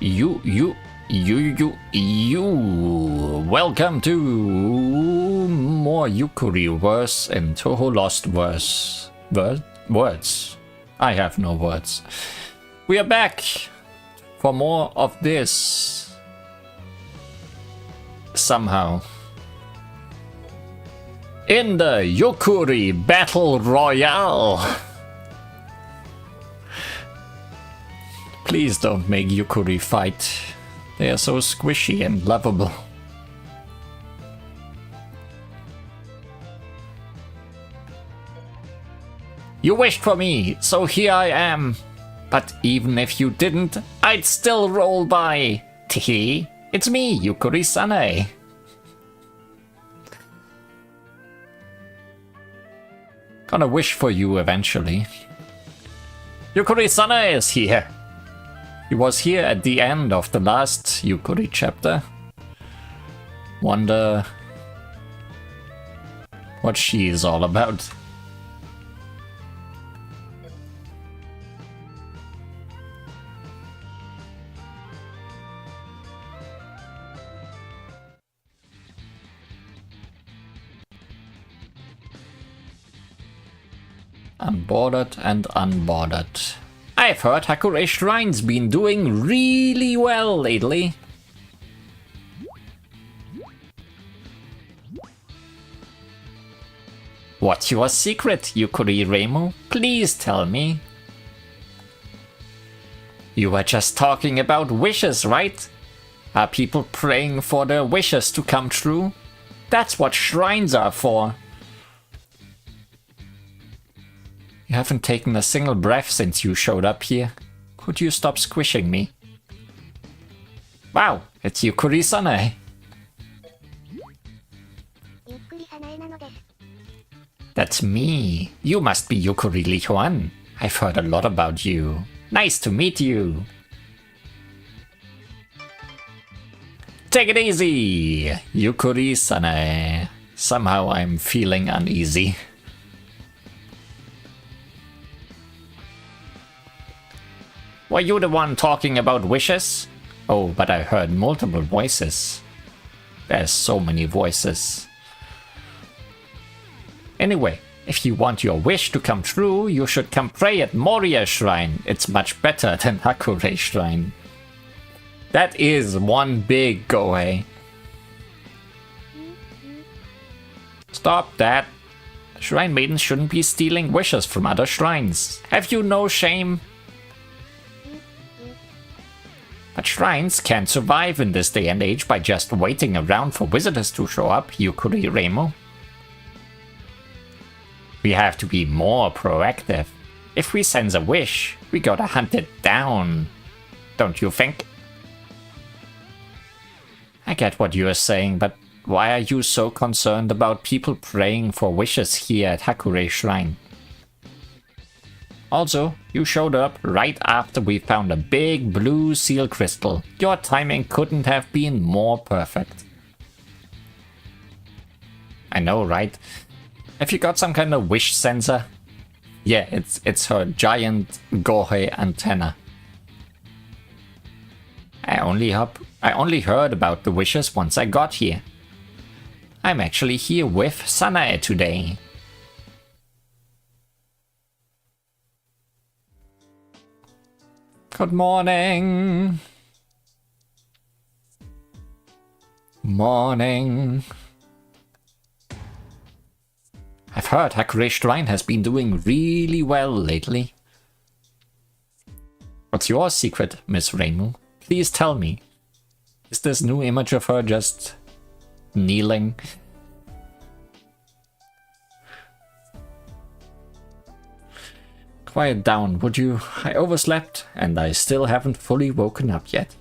Welcome to more Yukuri verse and Touhou LostWord. Words. I have no words. We are back for more of this. Somehow. In the Yukuri Battle Royale. Please don't make Yukuri fight. They are so squishy and lovable. You wished for me, so here I am. But even if you didn't, I'd still roll by. Teehee, it's me, Yukuri-sane. Gonna wish for you eventually. Yukuri-sane is here. He was here at the end of the last Yukuri chapter. Wonder what she is all about. Unbordered and unbordered. I've heard Hakure Shrine's been doing really well lately. What's your secret, Yukuri Reimu? Please tell me. You were just talking about wishes, right? Are people praying for their wishes to come true? That's what shrines are for. You haven't taken a single breath since you showed up here. Could you stop squishing me? Wow, it's Yukuri-sane. That's me. You must be Yukuri Li-Huan. I've heard a lot about you. Nice to meet you. Take it easy, Yukuri-sane. Somehow I'm feeling uneasy. Were you the one talking about wishes? Oh, but I heard multiple voices. There's so many voices. Anyway, if you want your wish to come true, you should come pray at Moria Shrine. It's much better than Hakure Shrine. That is one big go-away. Stop that. Shrine maidens shouldn't be stealing wishes from other shrines. Have you no shame? But shrines can't survive in this day and age by just waiting around for visitors to show up, Yukuri Reimu. We have to be more proactive. If we sense a wish, we gotta hunt it down. Don't you think? I get what you're saying, but why are you so concerned about people praying for wishes here at Hakure Shrine? Also, you showed up right after we found a big blue seal crystal. Your timing couldn't have been more perfect. I know, right? Have you got some kind of wish sensor? Yeah, it's her giant Gohei antenna. I only heard about the wishes once I got here. I'm actually here with Sanae today. Good morning. Morning. I've heard Hakure Shrine has been doing really well lately. What's your secret, Miss Reimu? Please tell me. Is this new image of her just kneeling? Quiet down, would you? I overslept, and I still haven't fully woken up yet.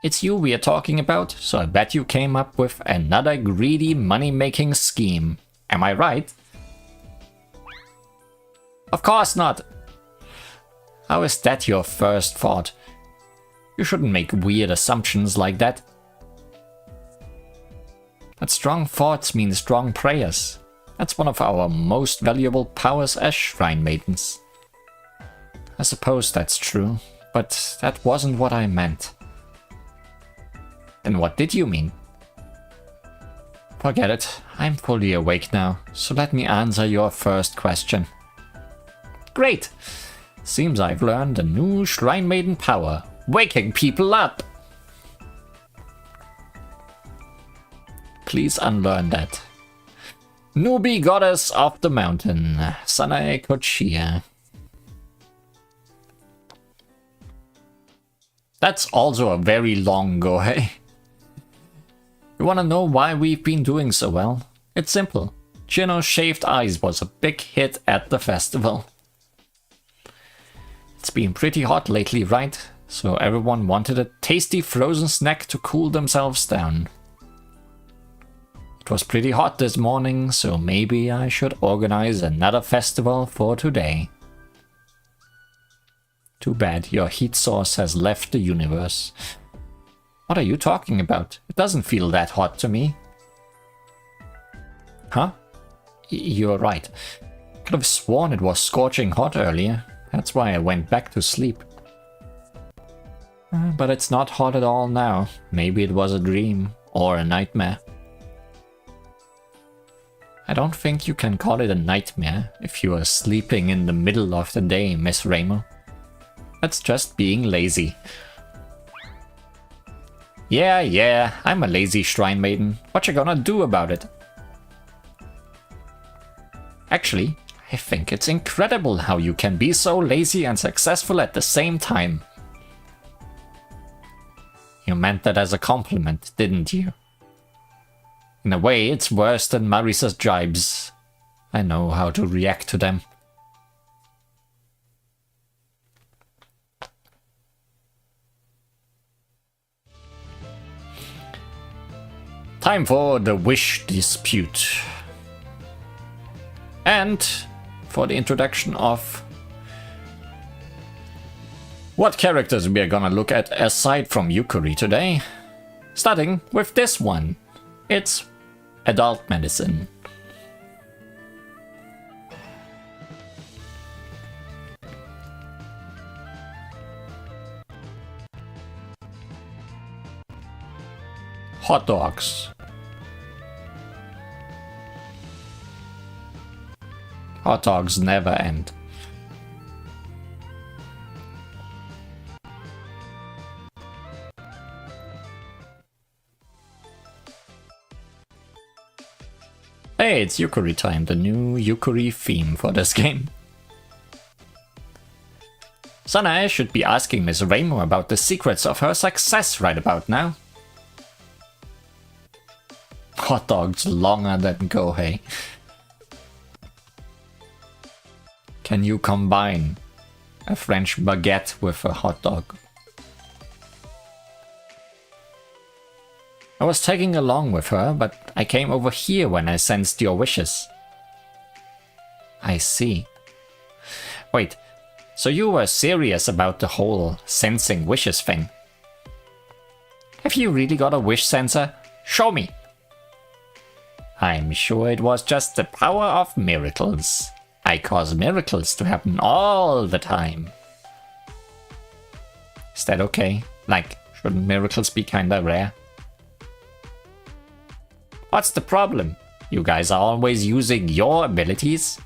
It's you we are talking about, so I bet you came up with another greedy money-making scheme. Am I right? Of course not! How is that your first thought? You shouldn't make weird assumptions like that. But strong thoughts mean strong prayers. That's one of our most valuable powers as Shrine Maidens. I suppose that's true. But that wasn't what I meant. Then what did you mean? Forget it. I'm fully awake now, so let me answer your first question. Great! Seems I've learned a new Shrine Maiden power. Waking people up! Please unlearn that. Newbie Goddess of the Mountain, Sanae Kochia. That's also a very long go, hey? You wanna know why we've been doing so well? It's simple. Chino's Shaved Ice was a big hit at the festival. It's been pretty hot lately, right? So everyone wanted a tasty frozen snack to cool themselves down. It was pretty hot this morning, so maybe I should organize another festival for today. Too bad your heat source has left the universe. What are you talking about? It doesn't feel that hot to me. Huh? You're right. Could have sworn it was scorching hot earlier. That's why I went back to sleep. But it's not hot at all now. Maybe it was a dream or a nightmare. I don't think you can call it a nightmare if you are sleeping in the middle of the day, Miss Ramo. That's just being lazy. Yeah, I'm a lazy Shrine Maiden. What you gonna do about it? Actually, I think it's incredible how you can be so lazy and successful at the same time. You meant that as a compliment, didn't you? In a way, it's worse than Marisa's jibes. I know how to react to them. Time for the wish dispute. And for the introduction of what characters we are gonna look at aside from Yukari today. Starting with this one. It's adult medicine. Hot dogs. Hot dogs never end. Hey, it's Yukari time, the new Yukari theme for this game. Sanae should be asking Miss Ramo about the secrets of her success right about now. Hot dogs longer than Gohei. Can you combine a French baguette with a hot dog? I was tagging along with her, but I came over here when I sensed your wishes. I see. Wait, so you were serious about the whole sensing wishes thing? Have you really got a wish sensor? Show me! I'm sure it was just the power of miracles. I cause miracles to happen all the time. Is that okay? Like, shouldn't miracles be kinda rare? What's the problem? You guys are always using your abilities?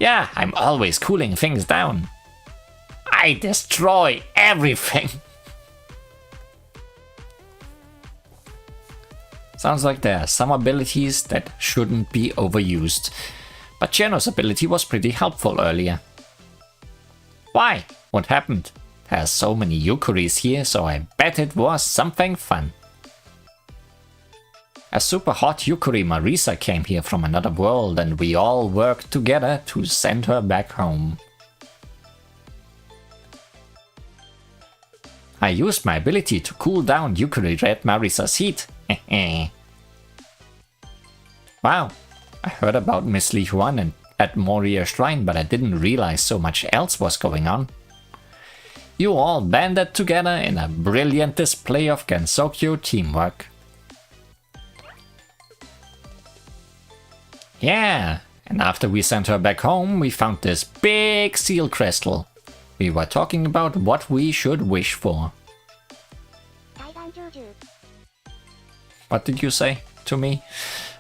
Yeah, I'm always cooling things down. I destroy everything. Sounds like there are some abilities that shouldn't be overused. But Geno's ability was pretty helpful earlier. Why? What happened? There's so many Yukuris here, so I bet it was something fun. A super hot Yukari Marisa came here from another world and we all worked together to send her back home. I used my ability to cool down Yukari Red Marisa's heat. Wow, I heard about Miss Li Huan at Moria Shrine, but I didn't realize so much else was going on. You all banded together in a brilliant display of Gensokyo teamwork. Yeah, and after we sent her back home, we found this big seal crystal. We were talking about what we should wish for. What did you say to me?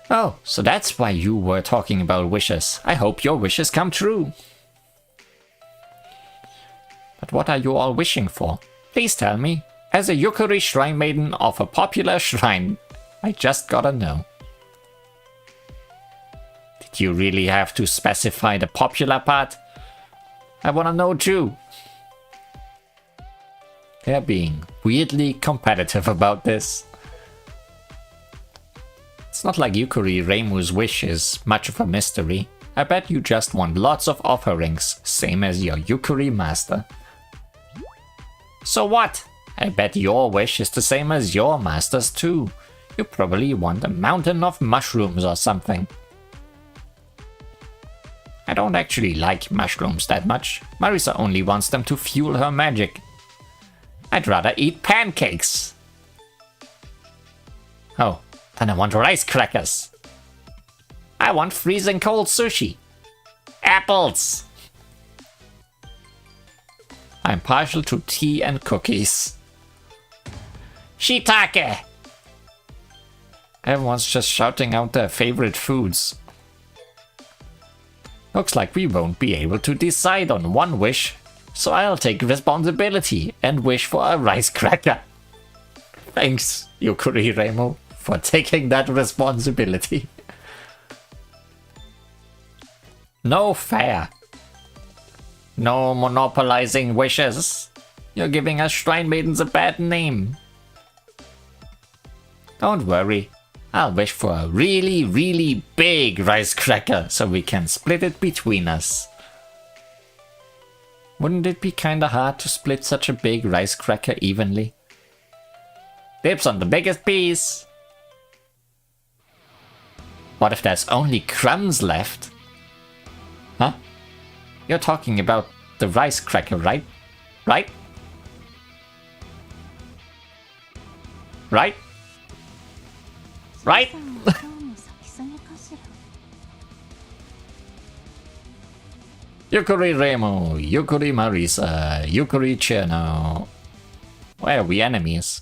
Oh, so that's why you were talking about wishes. I hope your wishes come true. But what are you all wishing for? Please tell me. As a Yukari shrine maiden of a popular shrine, I just gotta know. Did you really have to specify the popular part? I wanna know too. They're being weirdly competitive about this. It's not like Yukari Reimu's wish is much of a mystery. I bet you just want lots of offerings, same as your Yukari master. So what? I bet your wish is the same as your master's too. You probably want a mountain of mushrooms or something. I don't actually like mushrooms that much. Marisa only wants them to fuel her magic. I'd rather eat pancakes. Oh, then I want rice crackers. I want freezing cold sushi. Apples. I'm partial to tea and cookies. Shiitake. Everyone's just shouting out their favorite foods. Looks like we won't be able to decide on one wish, so I'll take responsibility and wish for a rice cracker. Thanks, Yukari Reimu, for taking that responsibility. No fair. No monopolizing wishes. You're giving us shrine maidens a bad name. Don't worry. I'll wish for a really, really big rice cracker so we can split it between us. Wouldn't it be kinda hard to split such a big rice cracker evenly? Dibs on the biggest piece. What if there's only crumbs left? Huh? You're talking about the rice cracker, right? Right? Right? Right? Yukari Reimu, Yukari Marisa, Yukari Cherno. Why are we enemies?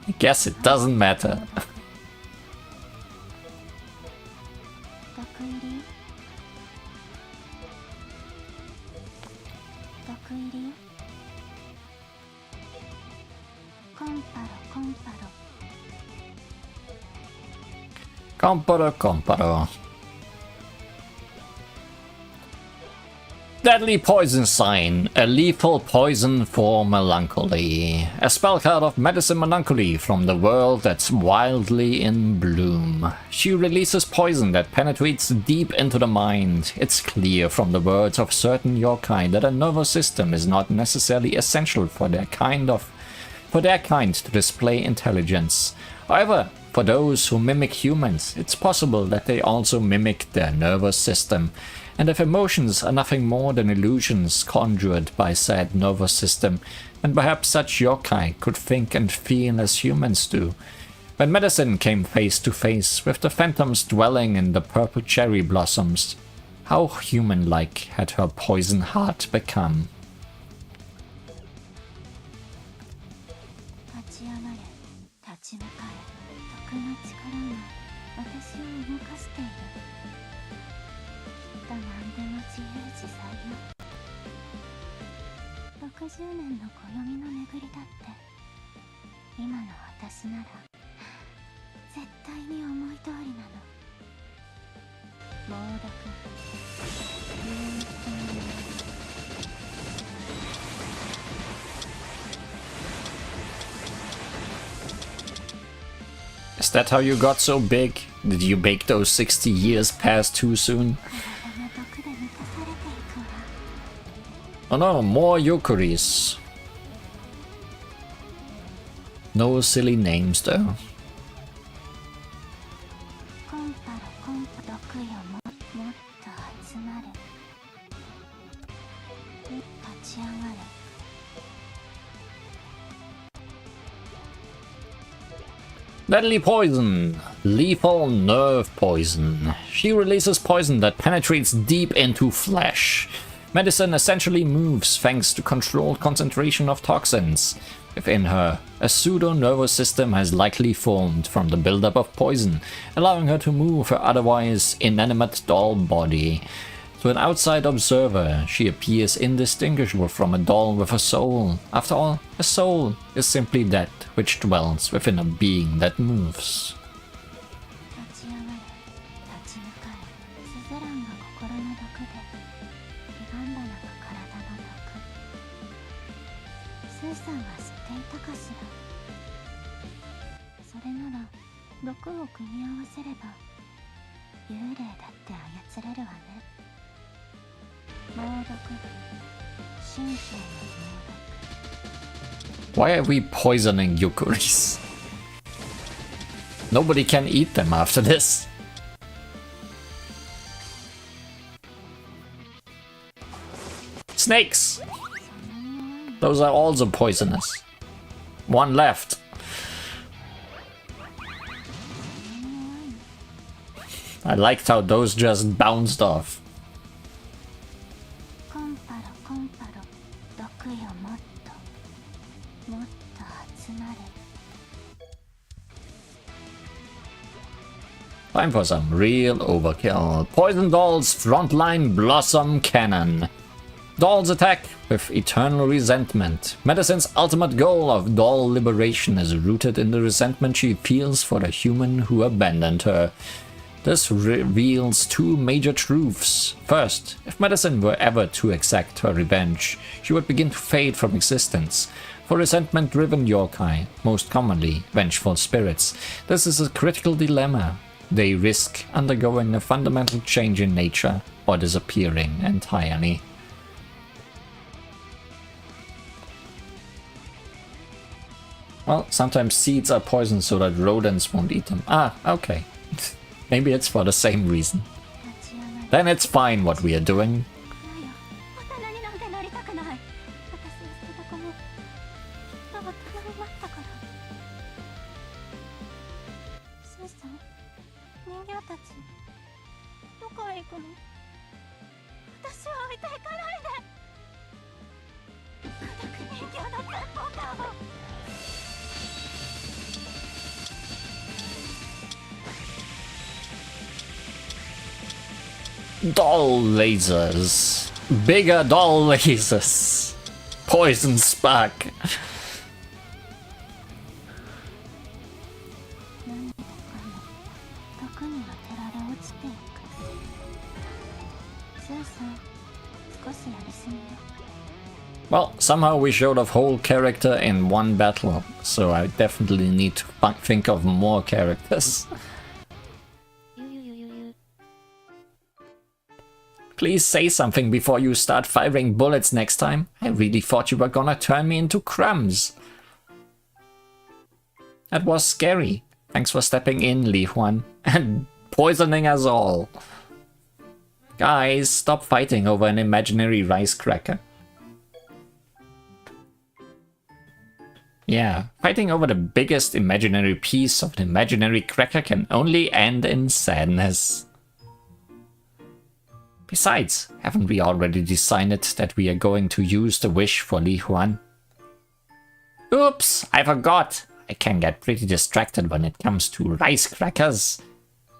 I guess it doesn't matter. Comparo. Deadly Poison Sign, a lethal poison for melancholy. A spell card of medicine melancholy from the world that's wildly in bloom. She releases poison that penetrates deep into the mind. It's clear from the words of certain yokai that a nervous system is not necessarily essential for their kind to display intelligence. However, for those who mimic humans, it's possible that they also mimic their nervous system. And if emotions are nothing more than illusions conjured by said nervous system, then perhaps such yokai could think and feel as humans do. When medicine came face to face with the phantoms dwelling in the purple cherry blossoms, how human-like had her poison heart become? Is that how you got so big? Did you make those 60 years pass too soon? Oh no, more Yukaris. No silly names though. Deadly Poison. Lethal nerve poison. She releases poison that penetrates deep into flesh. Medicine essentially moves thanks to controlled concentration of toxins within her. A pseudo-nervous system has likely formed from the buildup of poison, allowing her to move her otherwise inanimate doll body. To an outside observer, she appears indistinguishable from a doll with a soul. After all, a soul is simply that which dwells within a being that moves. Why are we poisoning yukuris? Nobody can eat them after this. Snakes! Those are also poisonous. One left. I liked how those just bounced off. Time for some real overkill. Poison Doll's frontline Blossom Cannon. Dolls attack with eternal resentment. Medicine's ultimate goal of doll liberation is rooted in the resentment she feels for the human who abandoned her. This reveals two major truths. First, if Medicine were ever to exact her revenge, she would begin to fade from existence. For resentment-driven yokai, most commonly vengeful spirits, this is a critical dilemma. They risk undergoing a fundamental change in nature or disappearing entirely. Well, sometimes seeds are poisoned so that rodents won't eat them. Ah, okay. Maybe it's for the same reason. Then it's fine what we are doing. Doll lasers. Bigger doll lasers. Poison spark. Well, somehow we showed a whole character in one battle, so I definitely need to think of more characters. Please say something before you start firing bullets next time. I really thought you were gonna turn me into crumbs. That was scary. Thanks for stepping in, Li Huan, and poisoning us all. Guys, stop fighting over an imaginary rice cracker. Yeah, fighting over the biggest imaginary piece of an imaginary cracker can only end in sadness. Besides, haven't we already decided that we are going to use the wish for Li Huan? Oops, I forgot! I can get pretty distracted when it comes to rice crackers,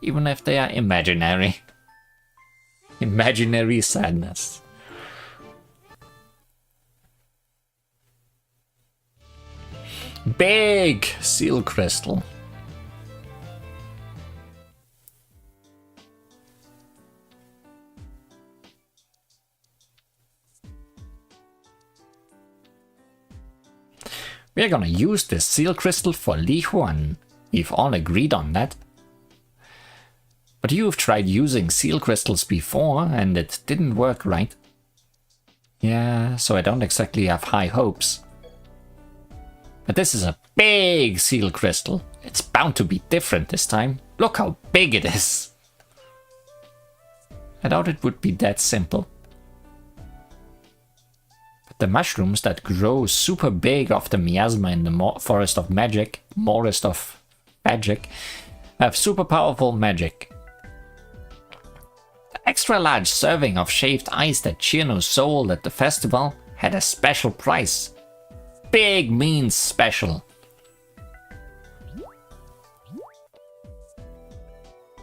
even if they are imaginary. Imaginary sadness. Big seal crystal. We are gonna use this seal crystal for Li Huan. We've all agreed on that. But you've tried using seal crystals before and it didn't work, right? Yeah, so I don't exactly have high hopes. But this is a big seal crystal. It's bound to be different this time. Look how big it is. I doubt it would be that simple. The mushrooms that grow super big off the miasma in the Forest of Magic, have super powerful magic. The extra large serving of shaved ice that Chino sold at the festival had a special price. Big means special.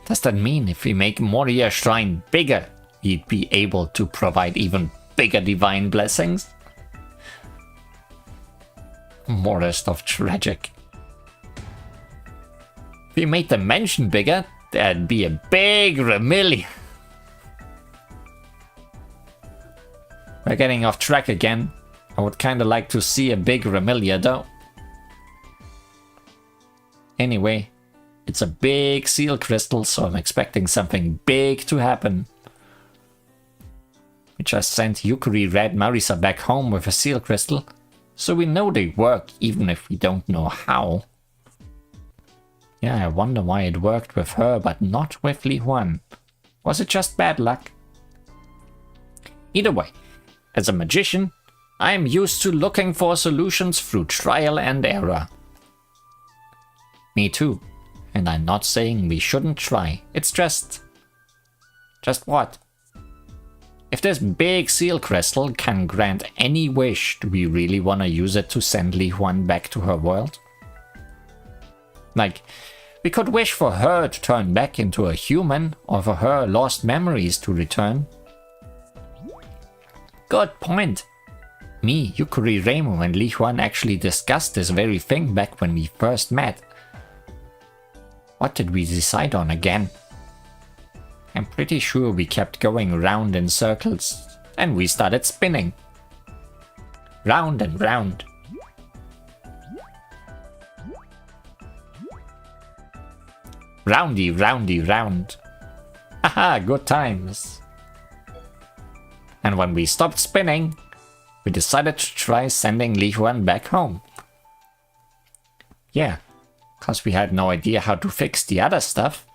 Does that mean if we make Moria Shrine bigger, we'd be able to provide even bigger divine blessings? Morest of tragic. If we made the mansion bigger, there'd be a big remillion. We're getting off track again. I would kinda like to see a big remillion though. Anyway, it's a big seal crystal, so I'm expecting something big to happen. We just sent Yukari Red Marisa back home with a seal crystal, so we know they work even if we don't know how. Yeah, I wonder why it worked with her but not with Li Huan. Was it just bad luck? Either way, as a magician, I am used to looking for solutions through trial and error. Me too. And I'm not saying we shouldn't try. It's just... Just what? If this big seal crystal can grant any wish, do we really want to use it to send Li Huan back to her world? Like, we could wish for her to turn back into a human, or for her lost memories to return. Good point. Me, Yukari Reimu and Li Huan actually discussed this very thing back when we first met. What did we decide on again? I'm pretty sure we kept going round in circles, and we started spinning. Round and round. Roundy, roundy, round. Haha, good times. And when we stopped spinning, we decided to try sending Li Huan back home. Yeah, cause we had no idea how to fix the other stuff,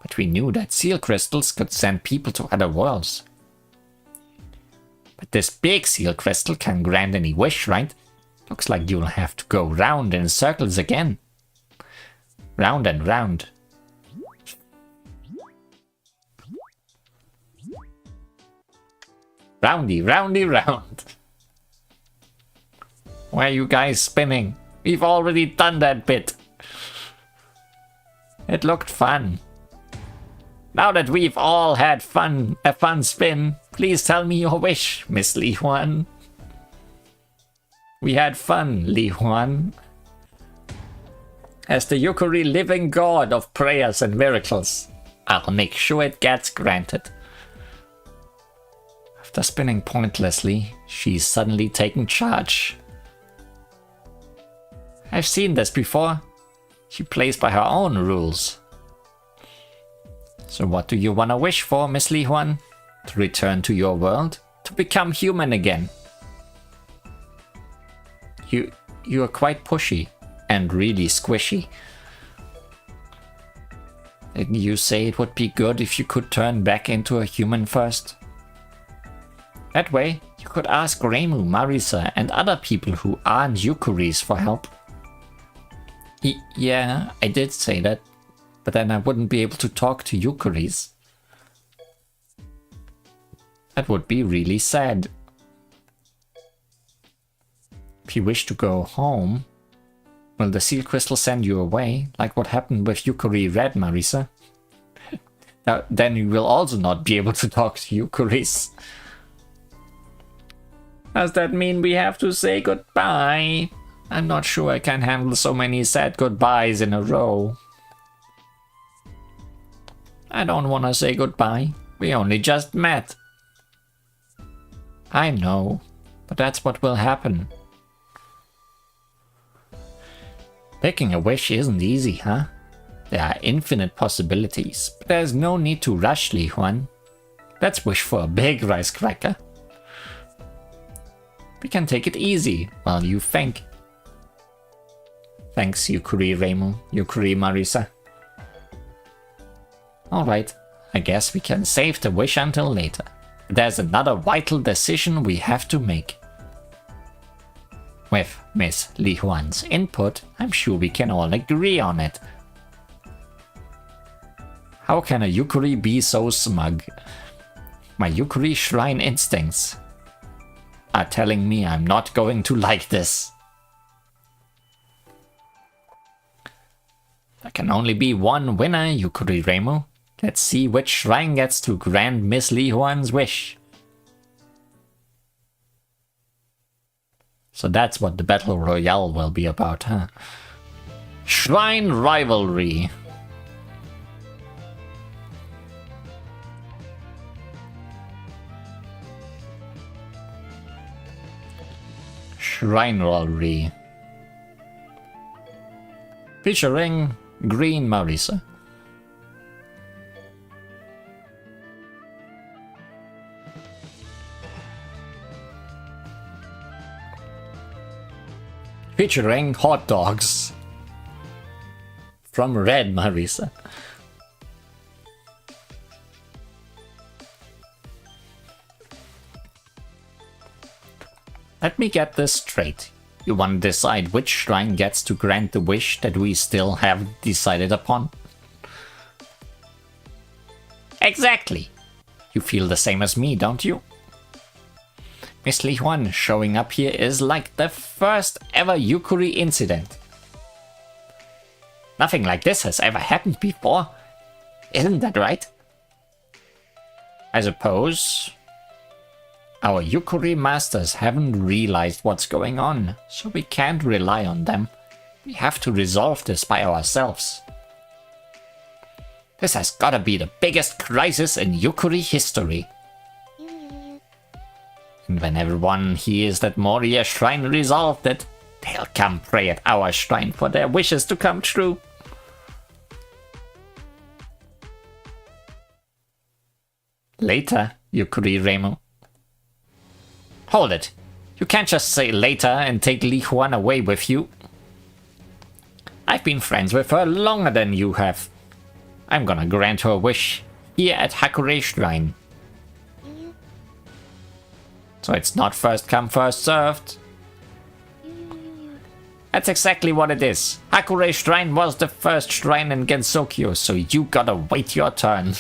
but we knew that seal crystals could send people to other worlds. But this big seal crystal can grant any wish, right? Looks like you'll have to go round in circles again. Round and round. Roundy, roundy, round. Why are you guys spinning? We've already done that bit. It looked fun. Now that we've all had fun, a fun spin, please tell me your wish, Miss Li Huan. We had fun, Li Huan. As the Yukari living god of prayers and miracles, I'll make sure it gets granted. After spinning pointlessly, she's suddenly taking charge. I've seen this before. She plays by her own rules. So what do you want to wish for, Miss Li Huan? To return to your world? To become human again? You are quite pushy and really squishy. Didn't you say it would be good if you could turn back into a human first? That way, you could ask Reimu, Marisa, and other people who aren't Yukuris for help. Yeah, I did say that, but then I wouldn't be able to talk to Yukuris. That would be really sad. If you wish to go home, will the seal crystal send you away, like what happened with Yukari Red, Marisa? Then you will also not be able to talk to Yukuris. Does that mean we have to say goodbye? I'm not sure I can handle so many sad goodbyes in a row. I don't want to say goodbye. We only just met. I know, but that's what will happen. Picking a wish isn't easy, huh? There are infinite possibilities, but there's no need to rush, Li Huan. Let's wish for a big rice cracker. We can take it easy while you think. Thanks, Yukari Reimu, Yukari Marisa. Alright, I guess we can save the wish until later. There's another vital decision we have to make. With Miss Li Huan's input, I'm sure we can all agree on it. How can a Yukari be so smug? My Yukari shrine instincts are telling me I'm not going to like this. There can only be one winner, Yukari Reimu. Let's see which shrine gets to grant Miss Li Huan's wish. So that's what the Battle Royale will be about, huh? Shrine Rivalry. Shrine Rivalry. Featuring Green Marisa. Featuring hot dogs from Red Marisa. Let me get this straight. You want to decide which shrine gets to grant the wish that we still haven't decided upon? Exactly. You feel the same as me, don't you? Miss Li Huan showing up here is like the first ever Yukari incident. Nothing like this has ever happened before. Isn't that right? I suppose our Yukari masters haven't realized what's going on, so we can't rely on them. We have to resolve this by ourselves. This has gotta be the biggest crisis in Yukari history. And when everyone hears that Moria Shrine resolved it, they'll come pray at our shrine for their wishes to come true. Later, Yukari Reimu. Hold it. You can't just say later and take Li Huan away with you. I've been friends with her longer than you have. I'm gonna grant her a wish here at Hakure Shrine. So it's not first come, first served. That's exactly what it is. Hakure Shrine was the first shrine in Gensokyo, so you gotta wait your turn.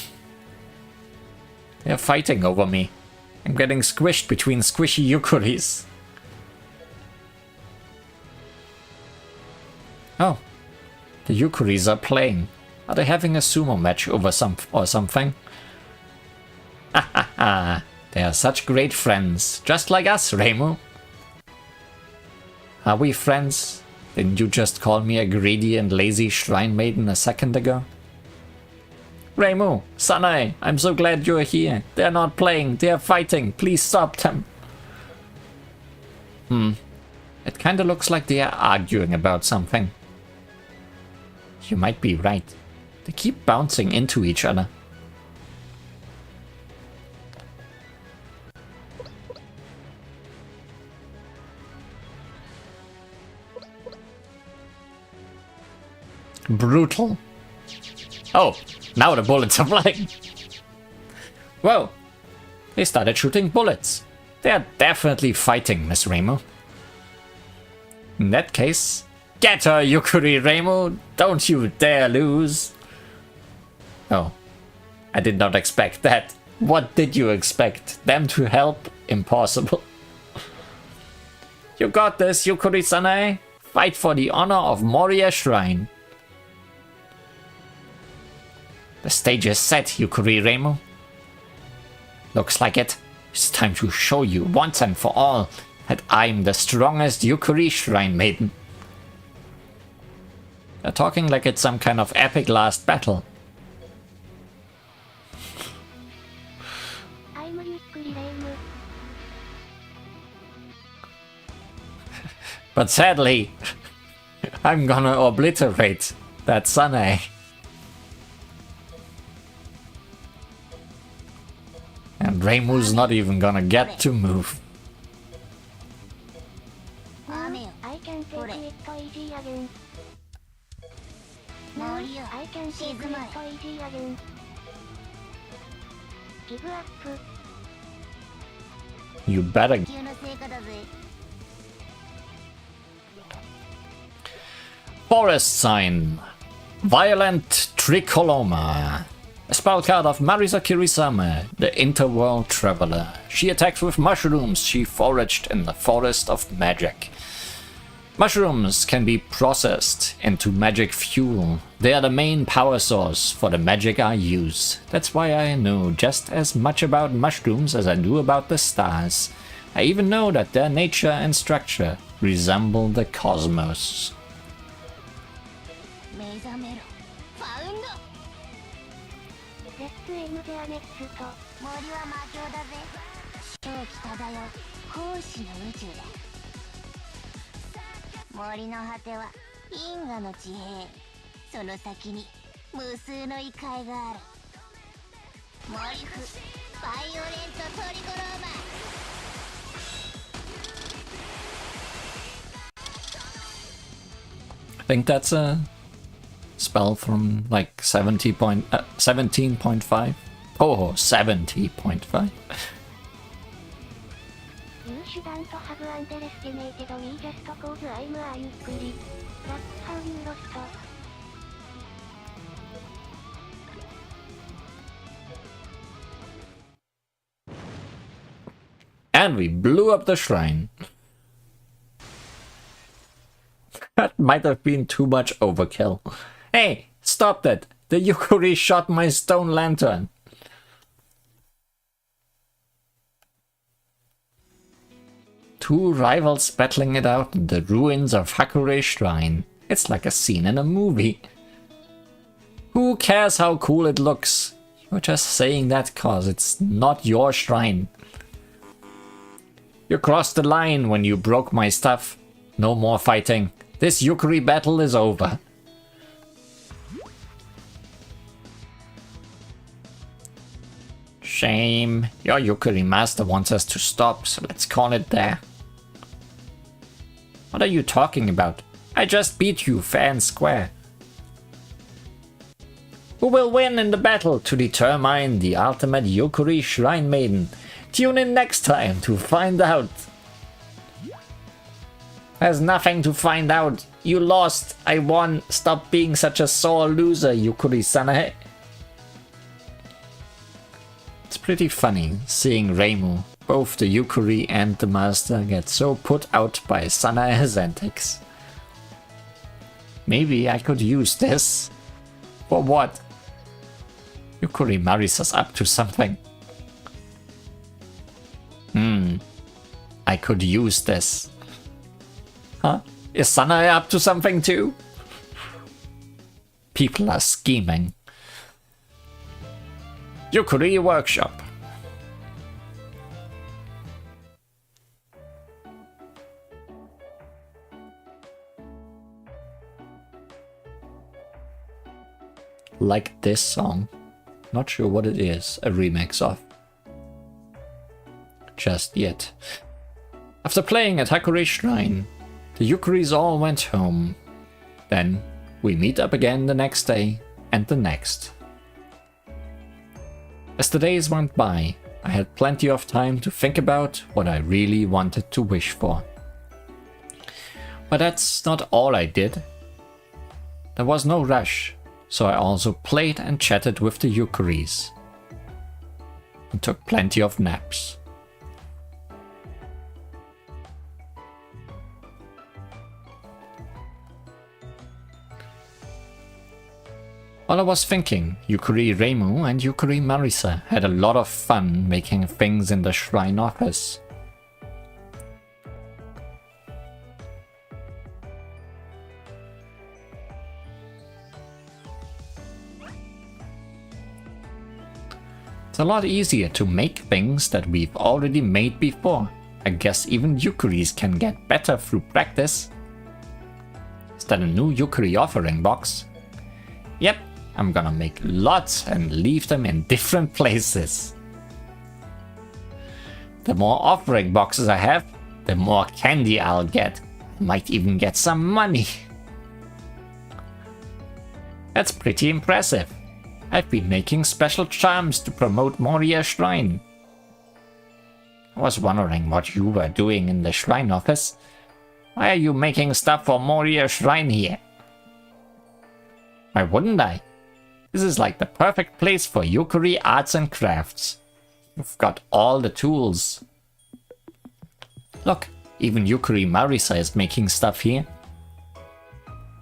They're fighting over me. I'm getting squished between squishy Yukuris. Oh, the Yukuris are playing. Are they having a sumo match over something? Ha ha ha. They are such great friends, just like us, Reimu. Are we friends? Didn't you just call me a greedy and lazy shrine maiden a second ago? Reimu, Sanae, I'm so glad you're here. They're not playing, they're fighting. Please stop them. It kinda looks like they are arguing about something. You might be right. They keep bouncing into each other. Brutal. Oh, now the bullets are flying. Whoa, they started shooting bullets. They are definitely fighting, Miss Reimu. In that case, get her, Yukari Reimu. Don't you dare lose. Oh, I did not expect that. What did you expect? Them to help? Impossible. You got this, Yukari-sanae. Fight for the honor of Moria Shrine. The stage is set, Yukari Reimu. Looks like it. It's time to show you once and for all that I'm the strongest Yukari Shrine Maiden. They're talking like it's some kind of epic last battle. I'm Yukari Reimu. But sadly, I'm gonna obliterate that Sanae. And Reimu's not even gonna get to move. I can take it easy again. Now I can take it easy again. Give up. You better. Forest sign. Violent tricoloma. A spell card of Marisa Kirisame, the Interworld Traveler. She attacks with mushrooms she foraged in the Forest of Magic. Mushrooms can be processed into magic fuel. They are the main power source for the magic I use. That's why I know just as much about mushrooms as I do about the stars. I even know that their nature and structure resemble the cosmos. ゼッツ M ゼアネックスと森は魔境だぜ。超北だよ。光子の宇宙だ。森の果ては因果の地平。その先に無数の異界がある。モリフ、バイオレントトリコローマ。I think that's a spell from like 17.5. Oh, 70.5. You shouldn't have underestimated me just cause I'm a Yukuri. That's how you lost. And we blew up the shrine. That might have been too much overkill. Hey, stop that! The Yukuri shot my stone lantern. Two rivals battling it out in the ruins of Hakure Shrine. It's like a scene in a movie. Who cares how cool it looks? You're just saying that cause it's not your shrine. You crossed the line when you broke my stuff. No more fighting. This Yukuri battle is over. Shame. Your Yukuri master wants us to stop, so let's call it there. What are you talking about? I just beat you fair and square. Who will win in the battle to determine the ultimate Yukuri Shrine Maiden? Tune in next time to find out. There's nothing to find out. You lost. I won. Stop being such a sore loser, Yukuri-sana. It's pretty funny seeing Reimu, both the Yukuri and the master, get so put out by Sanae's antics. Maybe I could use this. For what? Yukuri Marisa's up to something. I could use this. Huh? Is Sanae up to something too? People are scheming. Yukuri Workshop. Like this song. Not sure what it is a remix of. Just yet. After playing at Hakure Shrine, the Yukuris all went home. Then we meet up again the next day and the next. As the days went by, I had plenty of time to think about what I really wanted to wish for. But that's not all I did. There was no rush, so I also played and chatted with the Yukuris. And took plenty of naps. While I was thinking, Yukuri Reimu and Yukuri Marisa had a lot of fun making things in the shrine office. It's a lot easier to make things that we've already made before. I guess even Yukuris can get better through practice. Is that a new Yukuri offering box? Yep. I'm gonna make lots and leave them in different places. The more offering boxes I have, the more candy I'll get. Might even get some money. That's pretty impressive. I've been making special charms to promote Moria Shrine. I was wondering what you were doing in the shrine office. Why are you making stuff for Moria Shrine here? Why wouldn't I? This is like the perfect place for Yukari arts and crafts. You've got all the tools. Look, even Yukari Marisa is making stuff here.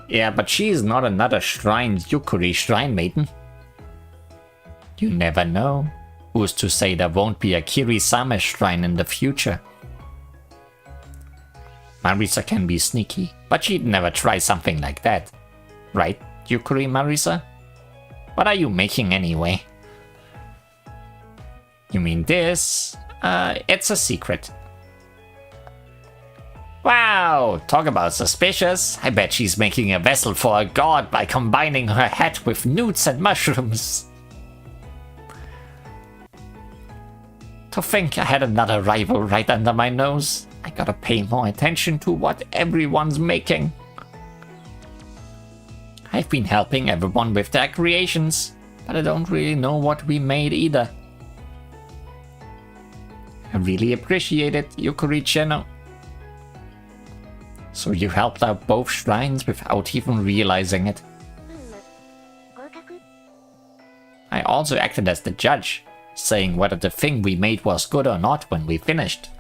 Yeah, but she is not another shrined Yukari shrine maiden. You never know. Who's to say there won't be a Kirisame shrine in the future? Marisa can be sneaky, but she'd never try something like that. Right, Yukari Marisa? What are you making anyway? You mean this? It's a secret. Wow, talk about suspicious. I bet she's making a vessel for a god by combining her head with newts and mushrooms. To think I had another rival right under my nose. I gotta pay more attention to what everyone's making. I've been helping everyone with their creations, but I don't really know what we made either. I really appreciate it, Yukari-cheno. So you helped out both shrines without even realizing it. I also acted as the judge, saying whether the thing we made was good or not when we finished.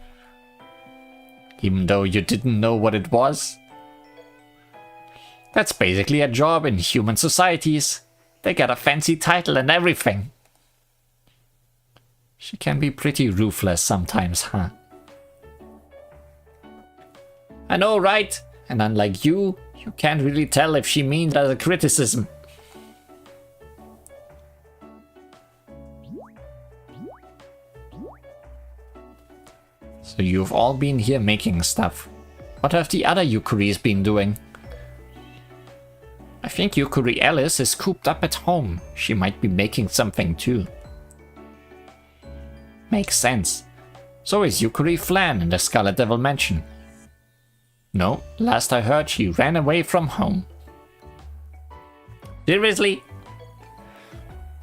Even though you didn't know what it was. That's basically a job in human societies. They get a fancy title and everything. She can be pretty ruthless sometimes, huh? I know, right? And unlike you, you can't really tell if she means it as a criticism. So you've all been here making stuff. What have the other Yukuris been doing? I think Yukari Alice is cooped up at home. She might be making something too. Makes sense. So is Yukari Flan in the Scarlet Devil Mansion. No, last I heard she ran away from home. Seriously?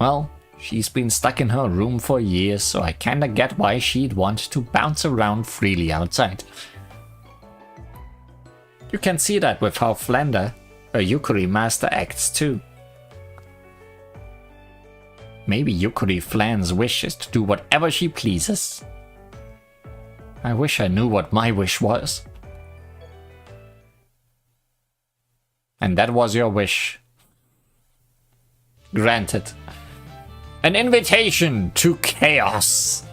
Well, she's been stuck in her room for years, so I kinda get why she'd want to bounce around freely outside. You can see that with how Flander, her Yukari master, acts too. Maybe Yukari Flan's wish is to do whatever she pleases. I wish I knew what my wish was. And that was your wish. Granted. An invitation to chaos.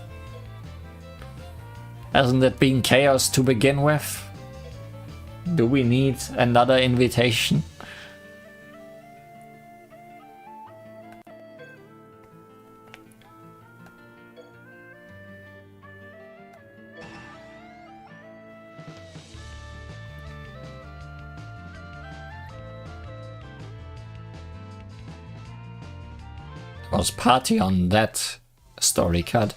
Hasn't it been chaos to begin with? Do we need another invitation? Was party on that story card.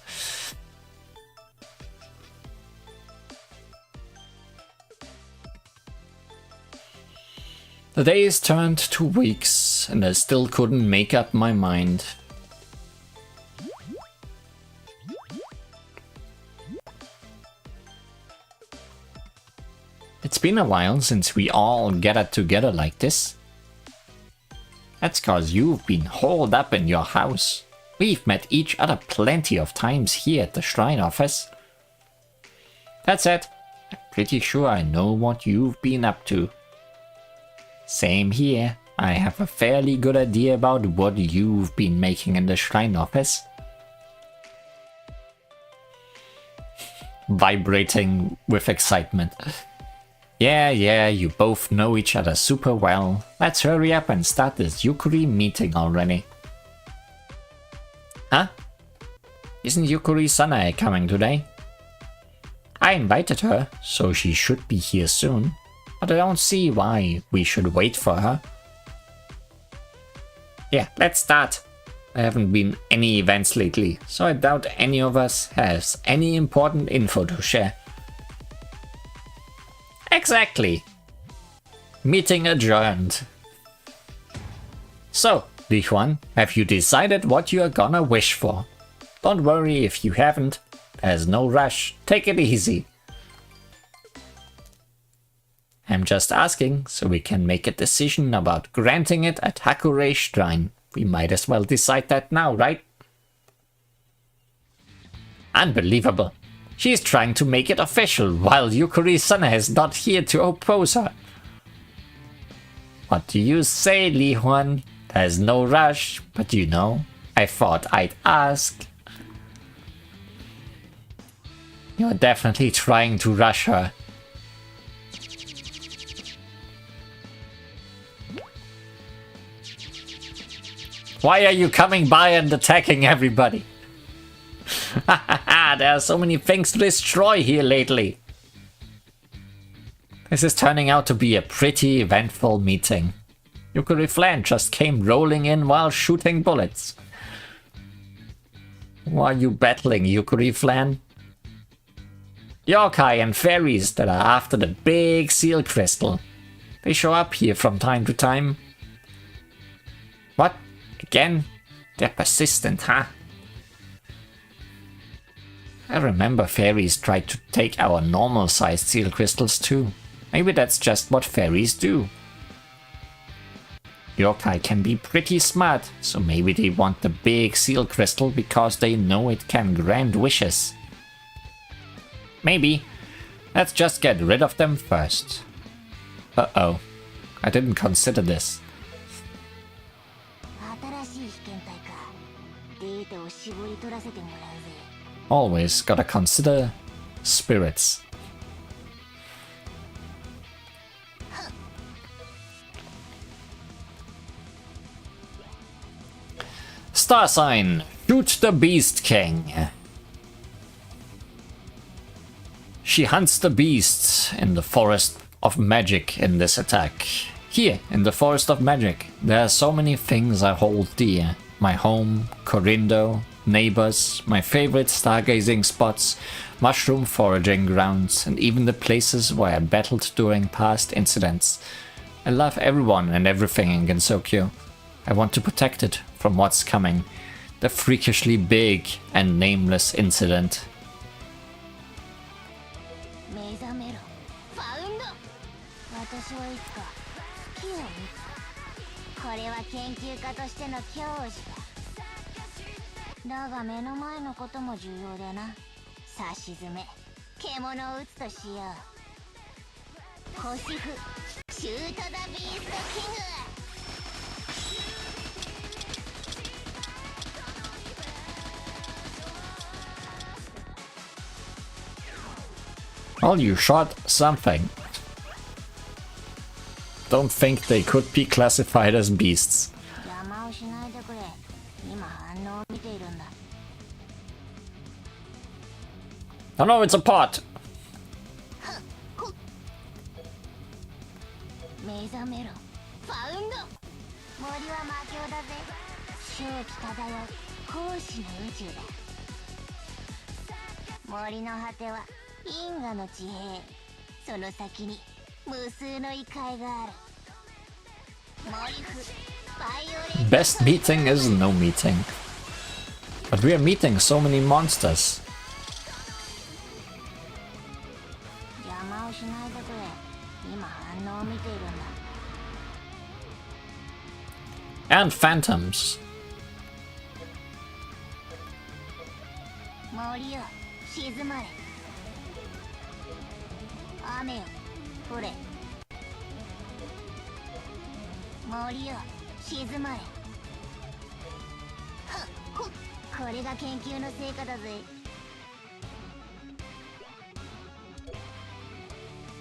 The days turned to weeks, and I still couldn't make up my mind. It's been a while since we all gathered together like this. That's cause you've been holed up in your house. We've met each other plenty of times here at the shrine office. That said, I'm pretty sure I know what you've been up to. Same here. I have a fairly good idea about what you've been making in the shrine office. Vibrating with excitement. Yeah, you both know each other super well. Let's hurry up and start this Yukari meeting already. Huh? Isn't Yukari Sanae coming today? I invited her, so she should be here soon. But I don't see why we should wait for her. Yeah, let's start. There haven't been any events lately, so I doubt any of us has any important info to share. Exactly. Meeting adjourned. So, Li Huan, have you decided what you are gonna wish for? Don't worry if you haven't. There's no rush. Take it easy. I'm just asking so we can make a decision about granting it at Hakurei Shrine. We might as well decide that now, right? Unbelievable. She's trying to make it official, while Yukari-sana is not here to oppose her. What do you say, Li Huan? There's no rush, but you know, I thought I'd ask. You're definitely trying to rush her. Why are you coming by and attacking everybody? There are so many things to destroy here lately. This is turning out to be a pretty eventful meeting. Yukari Flan just came rolling in while shooting bullets. Who are you battling, Yukari Flan? Yokai and fairies that are after the big seal crystal. They show up here from time to time. What? Again? They're persistent, huh? I remember fairies tried to take our normal-sized seal crystals too. Maybe that's just what fairies do. Yokai can be pretty smart, so maybe they want the big seal crystal because they know it can grant wishes. Maybe. Let's just get rid of them first. Uh-oh. I didn't consider this. Always gotta consider spirits. Star sign, shoot the Beast King. She hunts the beasts in the Forest of Magic in this attack. Here, in the Forest of Magic, there are so many things I hold dear. My home, Corindo, neighbors, my favorite stargazing spots, mushroom foraging grounds, and even the places where I battled during past incidents. I love everyone and everything in Gensokyo. I want to protect it from what's coming. The freakishly big and nameless incident. Well, you shot something. Don't think they could be classified as beasts. Oh no, it's a pot! Best meeting is no meeting. But we are meeting so many monsters. And phantoms.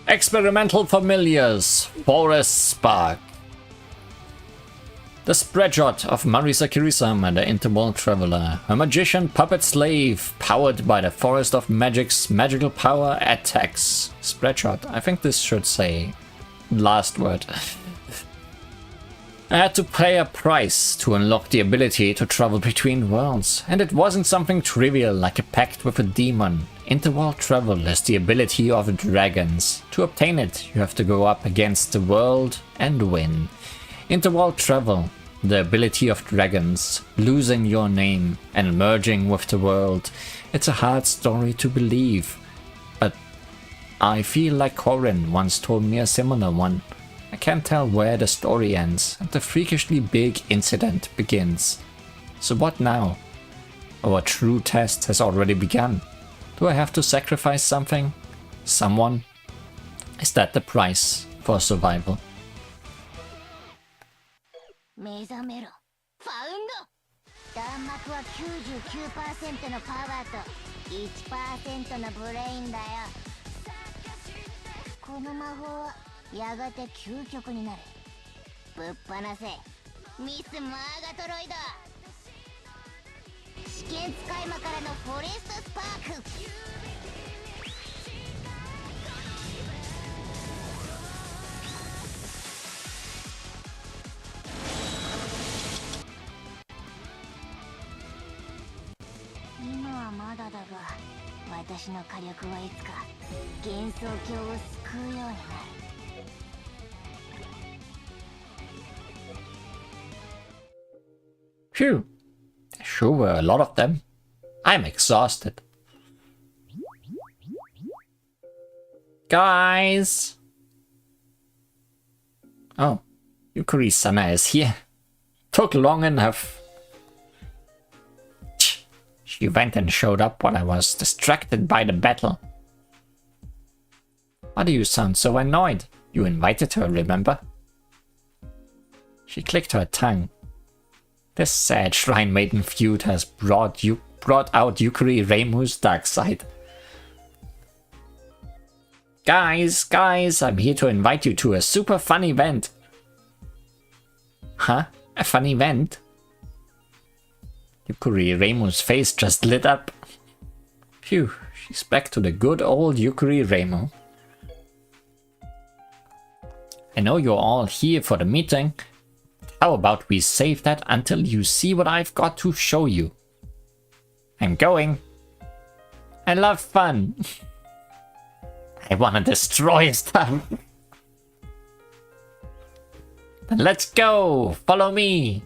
Experimental familiars, Forest Spark. The spreadshot of Marisa Kirisama, the Interworld Traveler, a magician puppet slave powered by the Forest of Magic's magical power attacks. Spreadshot, I think this should say last word. I had to pay a price to unlock the ability to travel between worlds, and it wasn't something trivial like a pact with a demon. Interworld travel is the ability of dragons. To obtain it, you have to go up against the world and win. Interworld travel, the ability of dragons, losing your name and merging with the world. It's a hard story to believe, but I feel like Corin once told me a similar one. I can't tell where the story ends and the freakishly big incident begins. So what now? Our true test has already begun. Do I have to sacrifice something? Someone? Is that the price for survival? 目覚めろファウンド。弾幕は 99% のパワーと 1% のブレインだよ。この魔法はやがて究極になる。ぶっ放せミス・マーガトロイド。試験使い魔からのフォレストスパーク。今はまだだが、私の火力はいつか幻想郷を救うようになる。Phew. There sure were a lot of them. I'm exhausted. Guys! Oh, Yukari-sana is here. Took long enough. She went and showed up while I was distracted by the battle. Why do you sound so annoyed? You invited her, remember? She clicked her tongue. This sad Shrine Maiden feud has brought out Yukari Reimu's dark side. Guys, I'm here to invite you to a super fun event. Huh? A fun event? Yukari Reimu's face just lit up. Phew, she's back to the good old Yukari Reimu. I know you're all here for the meeting. How about we save that until you see what I've got to show you? I'm going. I love fun. I wanna destroy stuff. Then let's go. Follow me.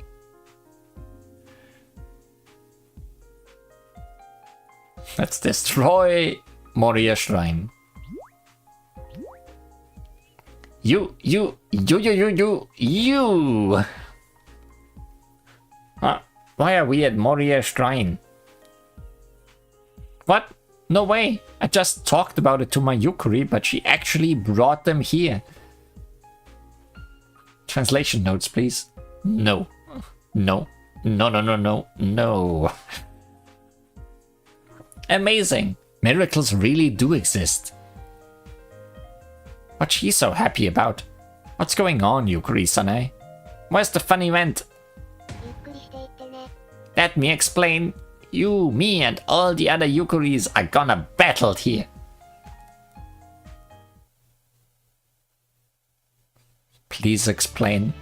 Let's destroy Moria Shrine. You! Why are we at Moria Shrine? What? No way! I just talked about it to my Yukari, but she actually brought them here. Translation notes, please. No. No. No. Amazing! Miracles really do exist. What's she so happy about? What's going on, Yukari-san? Where's the fun event? Let me explain. You, me, and all the other Yukaris are gonna battle here. Please explain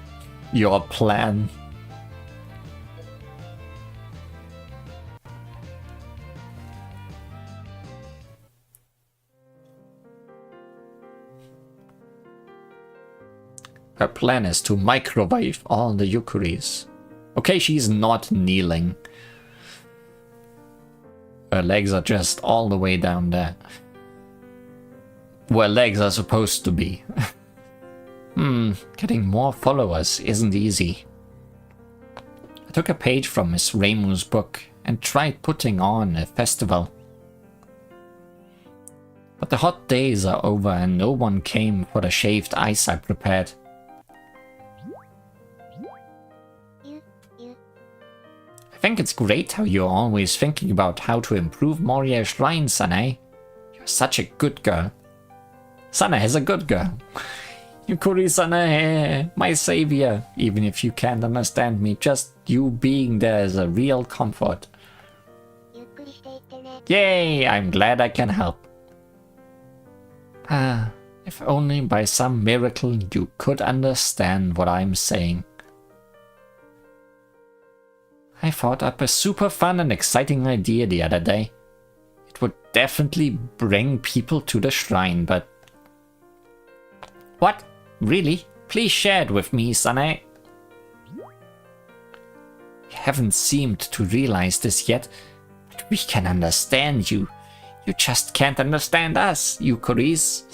your plan. Her plan is to microwave all the Yukaris. Okay, she's not kneeling. Her legs are just all the way down there. Where legs are supposed to be. Getting more followers isn't easy. I took a page from Miss Reimu's book and tried putting on a festival. But the hot days are over and no one came for the shaved ice I prepared. I think it's great how you're always thinking about how to improve Moria Shrine, Sanae. You're such a good girl. Sanae is a good girl. Yukari Sanae, my savior. Even if you can't understand me, just you being there is a real comfort. Yay, I'm glad I can help. If only by some miracle you could understand what I'm saying. I thought up a super fun and exciting idea the other day. It would definitely bring people to the shrine, but... What? Really? Please share it with me, Sanae. You haven't seemed to realize this yet, but we can understand you. You just can't understand us, Yukaris.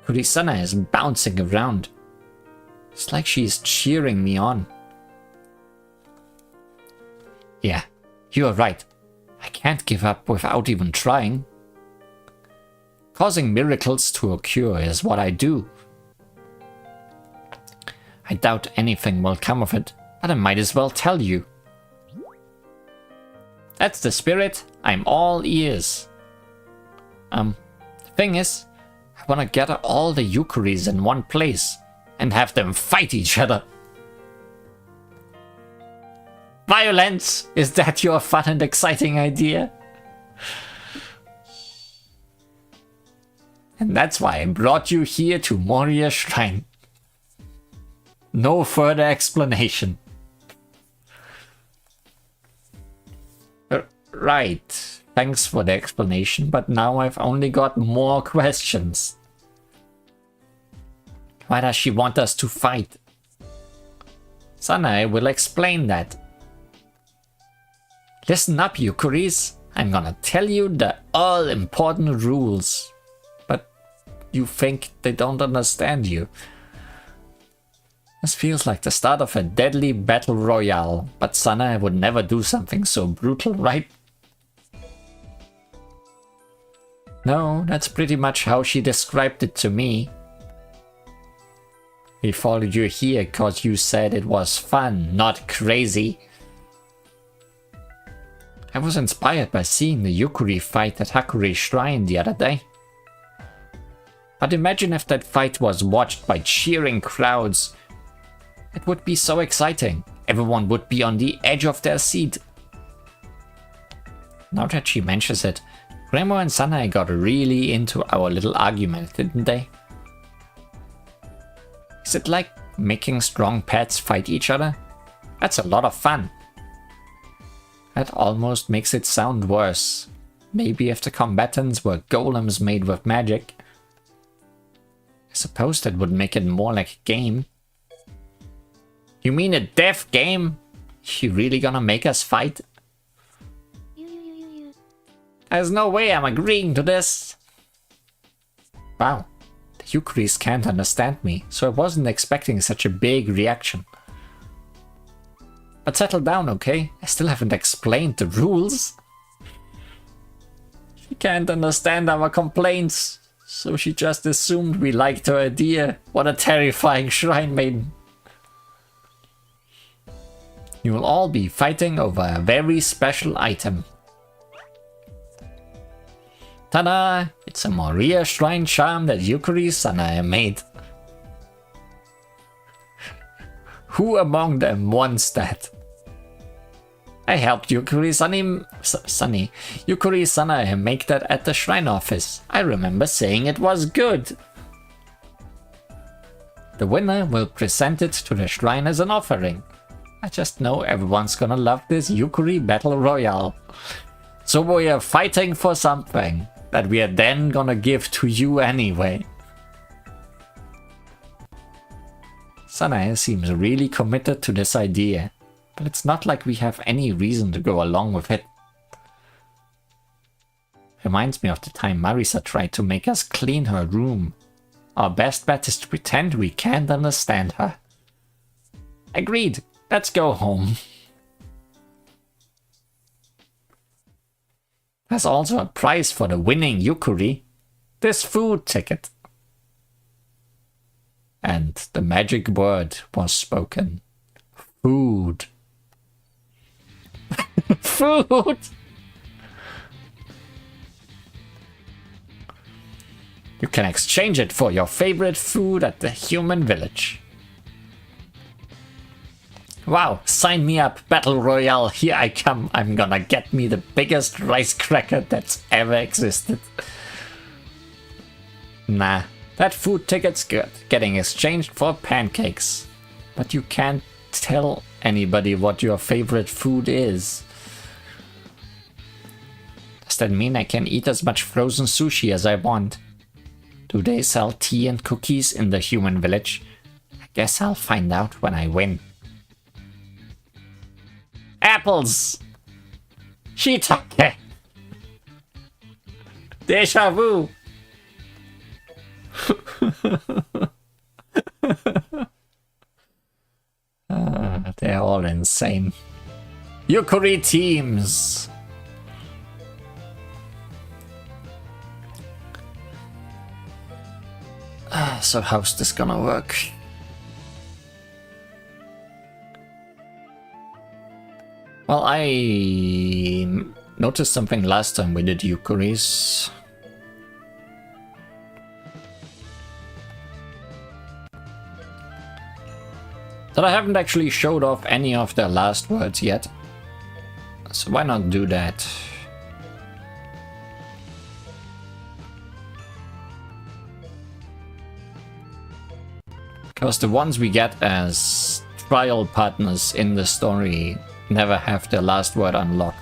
Kurisana is bouncing around. It's like she's cheering me on. Yeah, you are right. I can't give up without even trying. Causing miracles to occur is what I do. I doubt anything will come of it, but I might as well tell you. That's the spirit. I'm all ears. The thing is, I want to gather all the Yukuris in one place and have them fight each other. Violence! Is that your fun and exciting idea? And that's why I brought you here to Moria Shrine. No further explanation. Right. Thanks for the explanation, but now I've only got more questions. Why does she want us to fight? Sanae will explain that. Listen up, Yukuris. I'm gonna tell you the all-important rules. But you think they don't understand you. This feels like the start of a deadly battle royale, but Sanae would never do something so brutal, right? No, that's pretty much how she described it to me. We followed you here because you said it was fun, not crazy. I was inspired by seeing the Yukuri fight at Hakuri's shrine the other day. But imagine if that fight was watched by cheering crowds. It would be so exciting. Everyone would be on the edge of their seat. Now that she mentions it, Remo and Sanae got really into our little argument, didn't they? Is it like making strong pets fight each other? That's a lot of fun. That almost makes it sound worse. Maybe if the combatants were golems made with magic. I suppose that would make it more like a game. You mean a death game? You really gonna make us fight? There's no way I'm agreeing to this. Wow, the Yukuris can't understand me, so I wasn't expecting such a big reaction. But settle down, okay? I still haven't explained the rules. She can't understand our complaints, so she just assumed we liked her idea. What a terrifying shrine maiden. You will all be fighting over a very special item. Ta-da! It's a Moria Shrine charm that Yukuri Sanae made. Who among them wants that? I helped Yukuri Sanae make that at the shrine office. I remember saying it was good. The winner will present it to the shrine as an offering. I just know everyone's gonna love this Yukuri Battle Royale. So we are fighting for something that we are then gonna give to you anyway. Sanae seems really committed to this idea, but it's not like we have any reason to go along with it. Reminds me of the time Marisa tried to make us clean her room. Our best bet is to pretend we can't understand her. Agreed. Let's go home. There's also a prize for the winning Yukuri. This food ticket. And the magic word was spoken. Food. Food! You can exchange it for your favorite food at the human village. Wow, sign me up, Battle Royale, here I come. I'm gonna get me the biggest rice cracker that's ever existed. Nah, that food ticket's good, getting exchanged for pancakes. But you can't tell anybody what your favorite food is. Does that mean I can eat as much frozen sushi as I want? Do they sell tea and cookies in the human village? I guess I'll find out when I win. Apples! Shiitake! Deja vu! They're all insane. Yukari teams! So how's this gonna work? Well, I noticed something last time we did Yukuris. That I haven't actually showed off any of their last words yet. So why not do that? Because the ones we get as trial partners in the story never have their last word unlocked.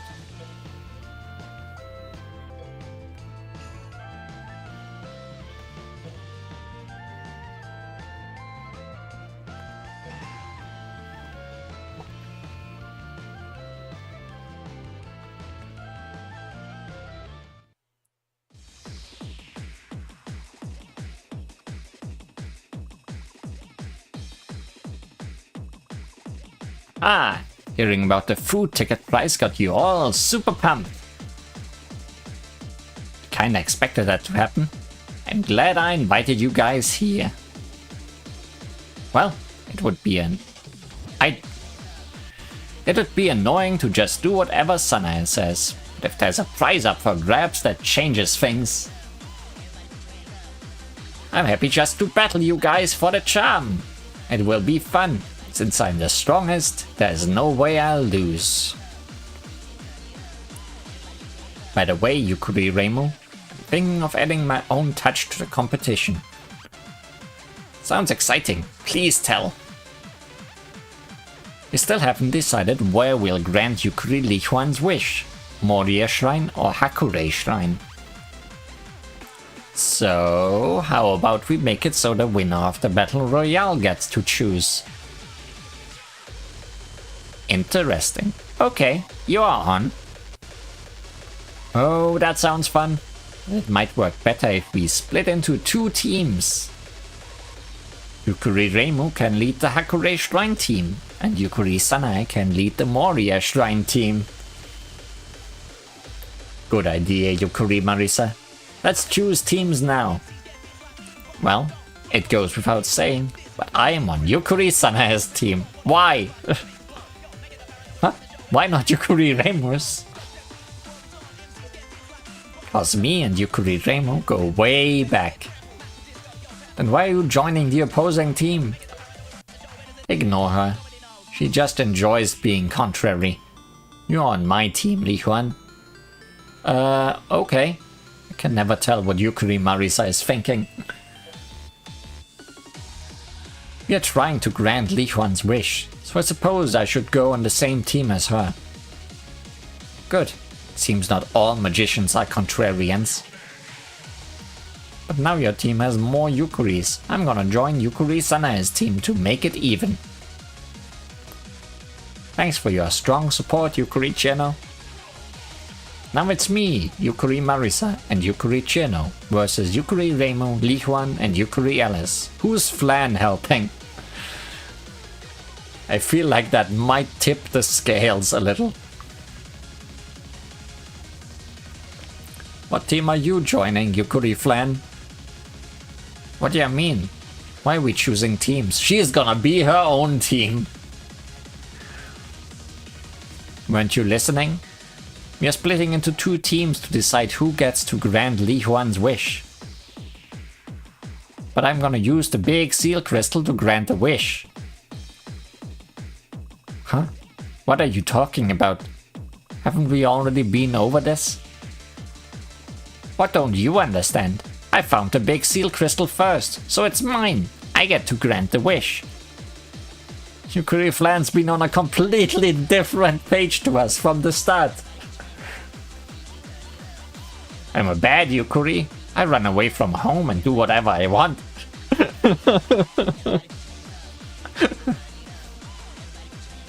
Ah, hearing about the food ticket price got you all super pumped. Kinda expected that to happen. I'm glad I invited you guys here. Well, it would be annoying to just do whatever Sanae says, but if there's a prize up for grabs, that changes things. I'm happy just to battle you guys for the charm. It will be fun. Since I'm the strongest, there's no way I'll lose. By the way, Yukari Reimu, I'm thinking of adding my own touch to the competition. Sounds exciting. Please tell. We still haven't decided where we'll grant Yukari Li Huan's wish. Moria Shrine or Hakure Shrine. So, how about we make it so the winner of the Battle Royale gets to choose? Interesting. Okay, you are on. Oh, that sounds fun. It might work better if we split into 2 teams. Yukari Reimu can lead the Hakure Shrine team, and Yukari Sanae can lead the Moria Shrine team. Good idea, Yukari Marisa. Let's choose teams now. Well, it goes without saying, but I am on Yukari Sanae's team. Why? Huh? Why not Yukari Reimu's? Cause me and Yukari Reimu go way back. Then why are you joining the opposing team? Ignore her. She just enjoys being contrary. You're on my team, Li Huan. Okay. I can never tell what Yukari Marisa is thinking. We are trying to grant Li Huan's wish, so I suppose I should go on the same team as her. Good. Seems not all magicians are contrarians. But now your team has more Yukuris. I'm gonna join Yukari Sanae's team to make it even. Thanks for your strong support, Yukari Cheno. Now it's me, Yukari Marisa and Yukari Cheno versus Yukari Reimu, Li Huan and Yukari Alice. Who's Flan helping? I feel like that might tip the scales a little. What team are you joining, Yukari Flan? What do you mean? Why are we choosing teams? She's gonna be her own team. Weren't you listening? We are splitting into 2 teams to decide who gets to grant Li Huan's wish. But I'm gonna use the big seal crystal to grant the wish. Huh? What are you talking about? Haven't we already been over this? What don't you understand? I found the big seal crystal first, so it's mine. I get to grant the wish. Yukari Flan's been on a completely different page to us from the start. I'm a bad Yukari. I run away from home and do whatever I want.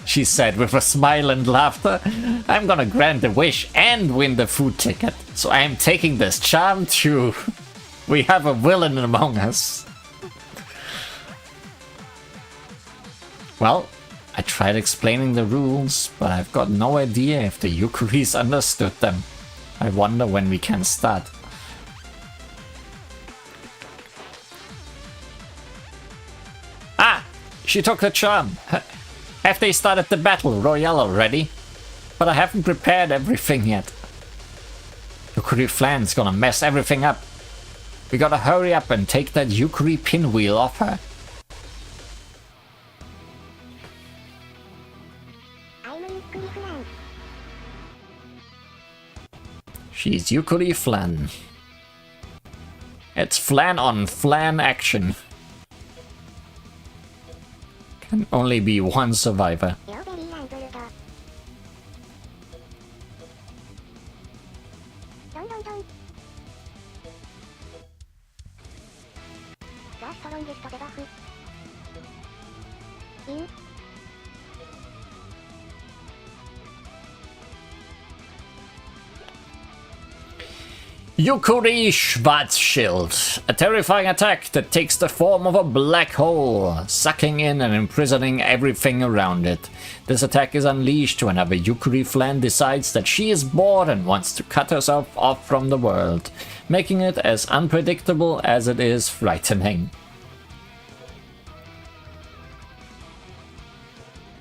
She said with a smile and laughter. I'm gonna grant the wish and win the food ticket, so I'm taking this charm too. We have a villain among us. Well, I tried explaining the rules, but I've got no idea if the Yukuris understood them. I wonder when we can start. Ah! She took the charm! Have they started the battle royale already? But I haven't prepared everything yet. Yukuri Flan's gonna mess everything up. We gotta hurry up and take that Yukuri pinwheel off her. She's Yukuri Flan. It's flan on flan action. Can only be one survivor. Yukuri Schwarzschild, a terrifying attack that takes the form of a black hole, sucking in and imprisoning everything around it. This attack is unleashed whenever Yukuri Flan decides that she is bored and wants to cut herself off from the world, making it as unpredictable as it is frightening.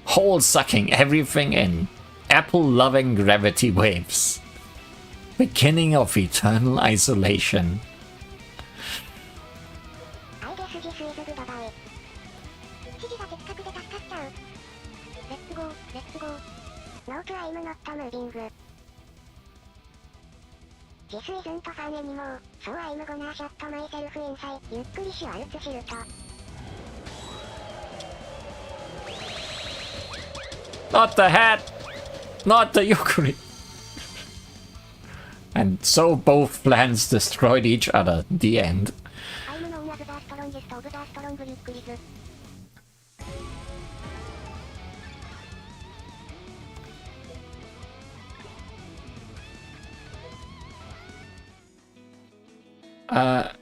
Hole sucking everything in. Apple loving gravity waves. Beginning of eternal isolation. Not the hat! Not the Yukuri! And so both plans destroyed each other. The end.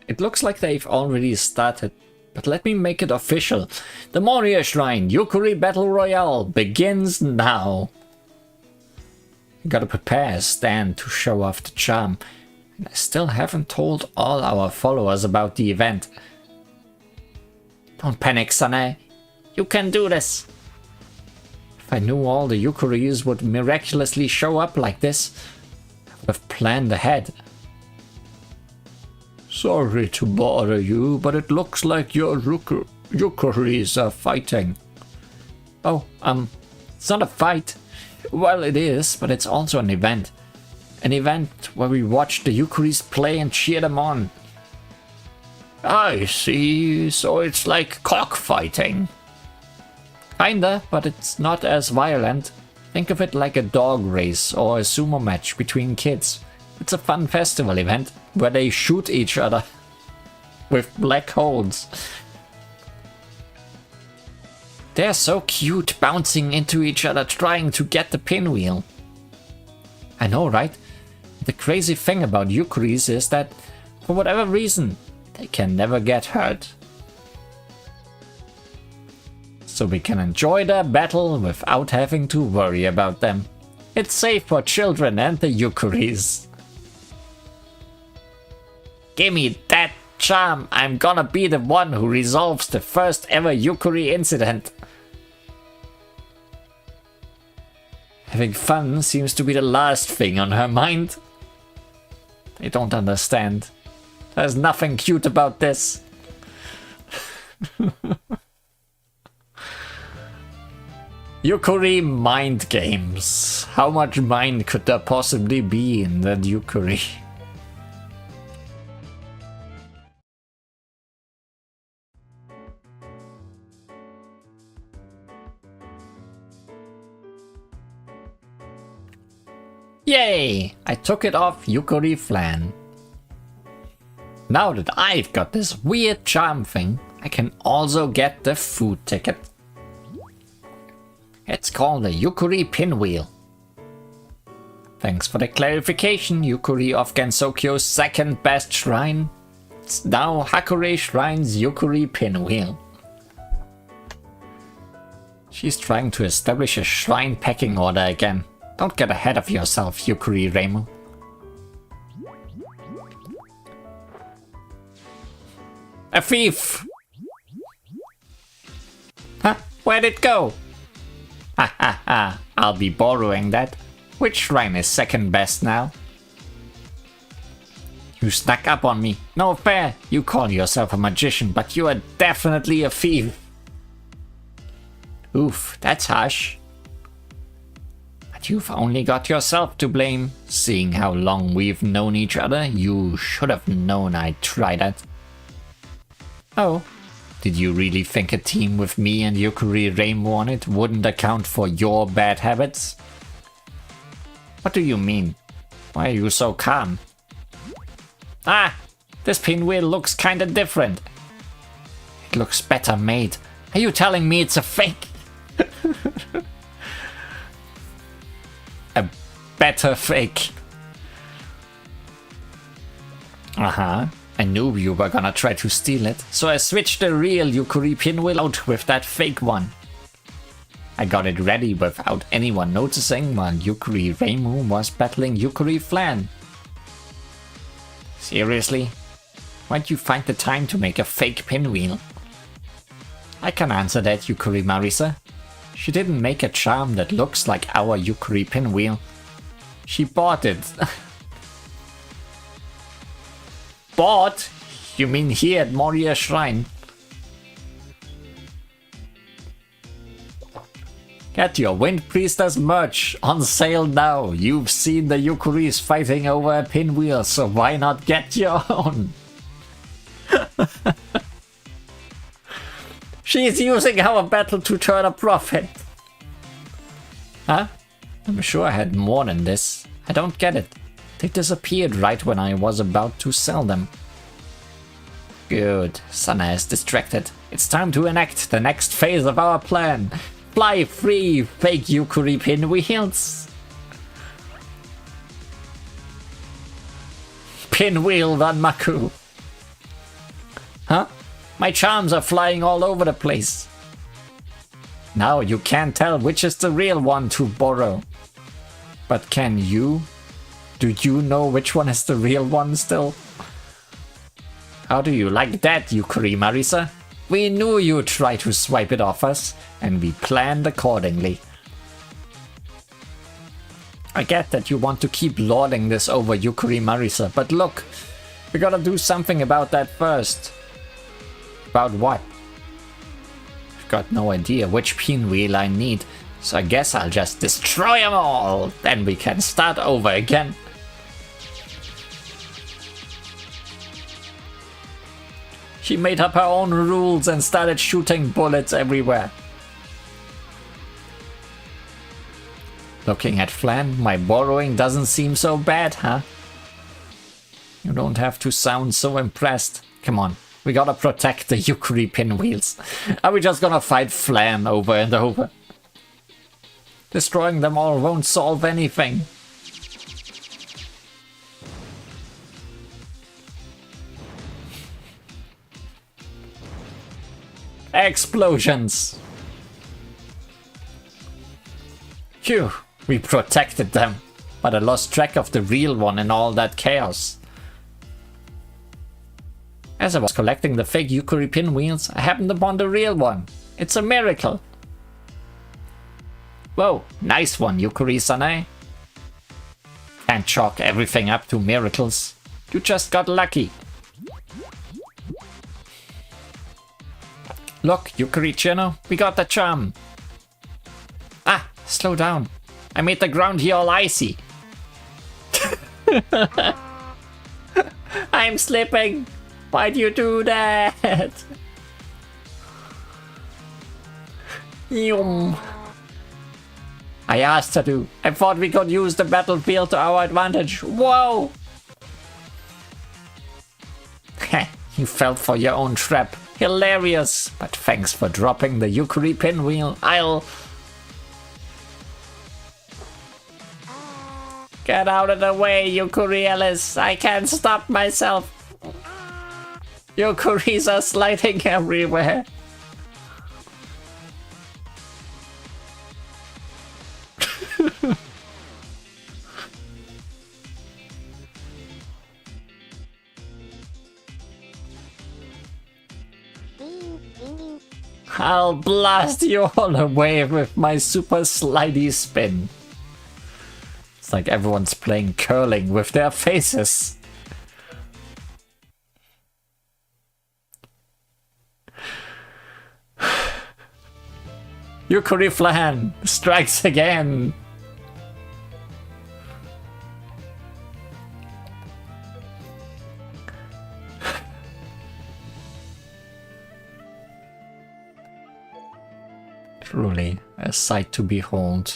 It looks like they've already started, but let me make it official. The Moria Shrine Yukuri Battle Royale begins now. Gotta prepare a stand to show off the charm. And I still haven't told all our followers about the event. Don't panic, Sanae. You can do this. If I knew all the Yukuris would miraculously show up like this, I would have planned ahead. Sorry to bother you, but it looks like your Yukuris are fighting. Oh, it's not a fight. Well, it is, but it's also an event. An event where we watch the Yukuris play and cheer them on. I see, so it's like cockfighting. Kinda, but it's not as violent. Think of it like a dog race or a sumo match between kids. It's a fun festival event where they shoot each other with black holes. They're so cute, bouncing into each other, trying to get the pinwheel. I know, right? The crazy thing about Yukuris is that, for whatever reason, they can never get hurt. So we can enjoy their battle without having to worry about them. It's safe for children and the Yukuris. Gimme that charm! I'm gonna be the one who resolves the first ever Yukuri incident. Having fun seems to be the last thing on her mind. They don't understand. There's nothing cute about this. Yukuri mind games. How much mind could there possibly be in that Yukuri? Yay! I took it off Yukuri Flan. Now that I've got this weird charm thing, I can also get the food ticket. It's called the Yukuri Pinwheel. Thanks for the clarification, Yukuri of Gensokyo's second best shrine. It's now Hakure Shrine's Yukuri Pinwheel. She's trying to establish a shrine pecking order again. Don't get ahead of yourself, Yukari Reimu. A thief! Huh? Where'd it go? Ha ha ha, I'll be borrowing that. Which shrine is second best now? You snuck up on me. No fair. You call yourself a magician, but you are definitely a thief. Oof, that's harsh. But you've only got yourself to blame. Seeing how long we've known each other, you should have known I'd try that. Oh, did you really think a team with me and Yukari Reimu on it wouldn't account for your bad habits? What do you mean? Why are you so calm? Ah, this pinwheel looks kinda different. It looks better made. Are you telling me it's a fake? A better fake. Uh-huh. I knew you were gonna try to steal it, so I switched the real Yukari pinwheel out with that fake one. I got it ready without anyone noticing while Yukari Reimu was battling Yukari Flan. Seriously? Why'd you find the time to make a fake pinwheel? I can answer that, Yukari Marisa. She didn't make a charm that looks like our Yukari pinwheel. She bought it. Bought? You mean here at Moria Shrine? Get your Wind Priestess merch on sale now. You've seen the Yukuris fighting over a pinwheel, so why not get your own? She's using our battle to turn a profit. Huh? I'm sure I had more than this. I don't get it. They disappeared right when I was about to sell them. Good. Sana is distracted. It's time to enact the next phase of our plan. Fly free, fake Yukari pinwheels. Pinwheel Ranmaku. Huh? My charms are flying all over the place. Now you can't tell which is the real one to borrow. But can you? Do you know which one is the real one still? How do you like that, Yukari Marisa? We knew you'd try to swipe it off us, and we planned accordingly. I get that you want to keep lording this over Yukari Marisa, but look, we gotta do something about that first. About what? I've got no idea which pinwheel I need, so I guess I'll just destroy them all, then we can start over again. She made up her own rules and started shooting bullets everywhere. Looking at Flan, my borrowing doesn't seem so bad, huh? You don't have to sound so impressed. Come on, we gotta protect the Yukari pinwheels. Are we just gonna fight Flan over and over? Destroying them all won't solve anything. Explosions! Phew, we protected them, but I lost track of the real one in all that chaos. As I was collecting the fake Yukari pinwheels, I happened upon the real one. It's a miracle. Whoa, nice one, Yukari-san. Can't chalk everything up to miracles. You just got lucky. Look, Yukari-chino, we got the charm. Ah, slow down. I made the ground here all icy. I'm slipping. Why'd you do that? Yum. I asked her to. I thought we could use the battlefield to our advantage. Whoa! Heh, you fell for your own trap. Hilarious, but thanks for dropping the Yukari pinwheel. I'll... Get out of the way, Yukari Alice. I can't stop myself. Yukuris are sliding everywhere. I'll blast you all away with my super slidey spin. It's like everyone's playing curling with their faces. Yukari Flan strikes again. Truly a sight to behold.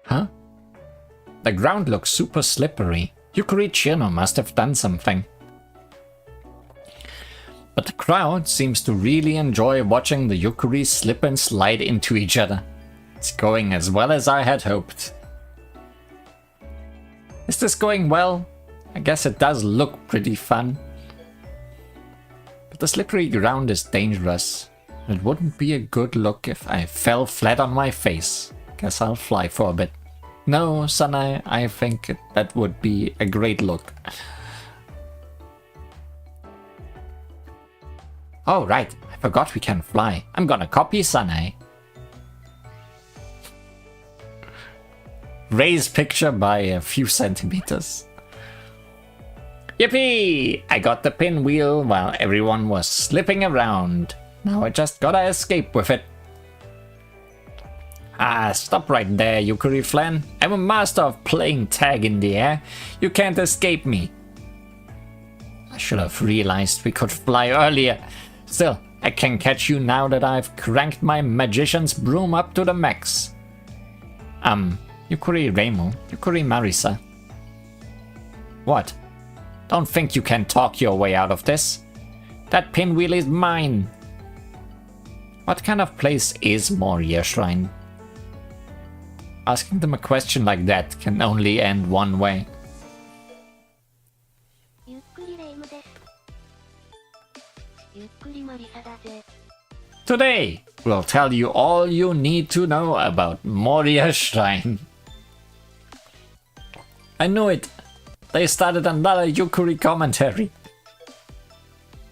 Huh? The ground looks super slippery. Yukari Chino must have done something. But the crowd seems to really enjoy watching the Yukari slip and slide into each other. It's going as well as I had hoped. Is this going well? I guess it does look pretty fun. But the slippery ground is dangerous. It wouldn't be a good look if I fell flat on my face. Guess I'll fly for a bit. No, Sanae, I think that would be a great look. Oh right, I forgot we can fly. I'm gonna copy Sanae. Raise picture by a few centimeters. Yippee! I got the pinwheel while everyone was slipping around. Now I just gotta escape with it. Ah, stop right there, Yukari Flan. I'm a master of playing tag in the air. You can't escape me. I should have realized we could fly earlier. Still, I can catch you now that I've cranked my magician's broom up to the max. Yukari Reimu, Yukari Marisa. What? Don't think you can talk your way out of this. That pinwheel is mine. What kind of place is Moria Shrine? Asking them a question like that can only end one way. Today, we'll tell you all you need to know about Moria Shrine. I knew it. They started another Yukari commentary.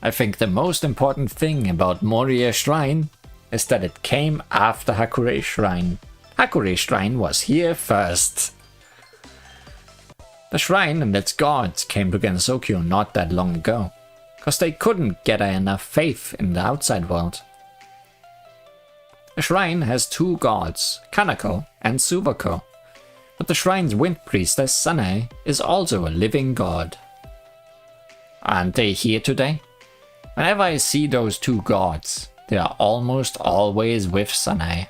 I think the most important thing about Moria Shrine is that it came after Hakure Shrine. Hakure Shrine was here first. The shrine and its gods came to Gensokyo not that long ago, because they couldn't gather enough faith in the outside world. The shrine has two gods, Kanako and Subako, but the shrine's wind priestess Sanae is also a living god. Aren't they here today? Whenever I see those two gods, they are almost always with Sanae.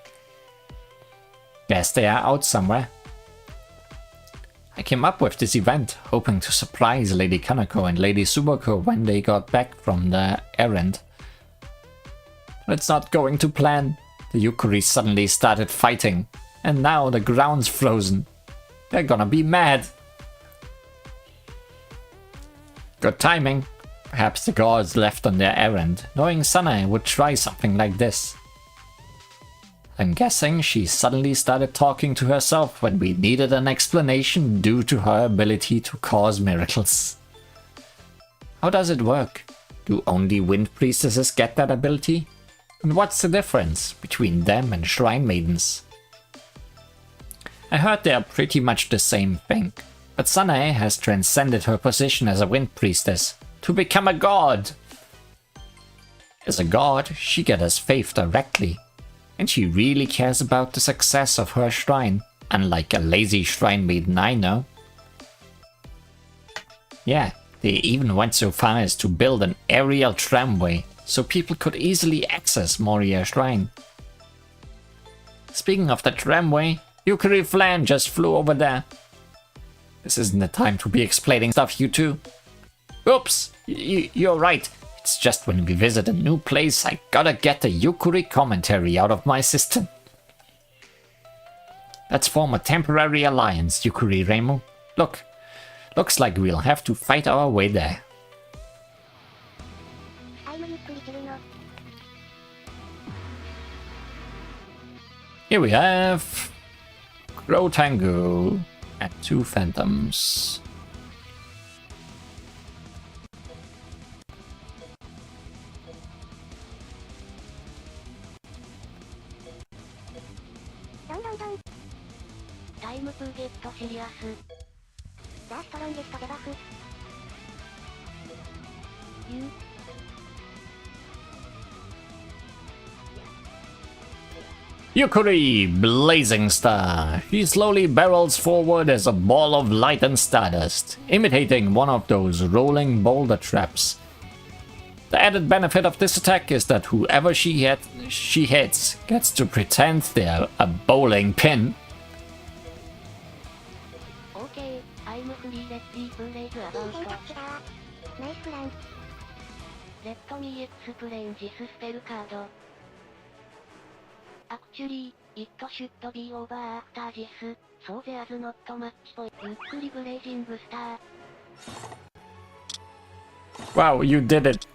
Guess they are out somewhere. I came up with this event hoping to surprise Lady Kanako and Lady Subako when they got back from their errand. But it's not going to plan. The Yukari suddenly started fighting, and now the ground's frozen. They're gonna be mad. Good timing. Perhaps the gods left on their errand, knowing Sanae would try something like this. I'm guessing she suddenly started talking to herself when we needed an explanation due to her ability to cause miracles. How does it work? Do only wind priestesses get that ability? And what's the difference between them and shrine maidens? I heard they are pretty much the same thing, but Sanae has transcended her position as a wind priestess to become a god. As a god, she gathers faith directly, and she really cares about the success of her shrine, unlike a lazy shrine maiden I know. Yeah, they even went so far as to build an aerial tramway so people could easily access Moria Shrine. Speaking of the tramway, Yukari Flan just flew over there. This isn't the time to be explaining stuff, you two. Oops, you're right. It's just when we visit a new place, I gotta get the Yukari commentary out of my system. Let's form a temporary alliance, Yukari Reimu. Look, Looks like we'll have to fight our way there. Here we have Crow Tango and 2 Phantoms. Yukari, Blazing Star. He slowly barrels forward as a ball of light and stardust, imitating one of those rolling boulder traps. The added benefit of this attack is that whoever she hits gets to pretend they're a bowling pin. Okay, I'm free. Let's see plays about. Nice plan. Let me explain this spell card. Actually, it should be over after this, so there's not much point. Yukari Blazing Star. Wow, you did it.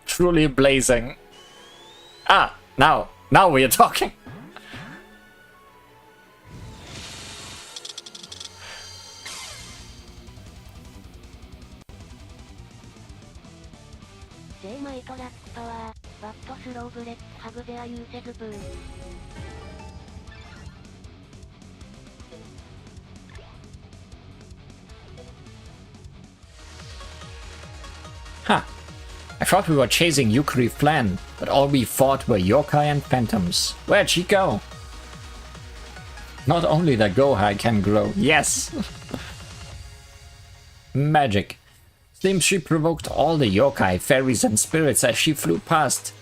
Truly blazing. Ah, now we are talking. They might lack power, but slow bullets have their uses too. Huh. I thought we were chasing Yukari Flan, but all we fought were yokai and phantoms. Where'd she go? Not only the Gohai can grow, yes! Magic. Seems she provoked all the yokai, fairies and spirits as she flew past,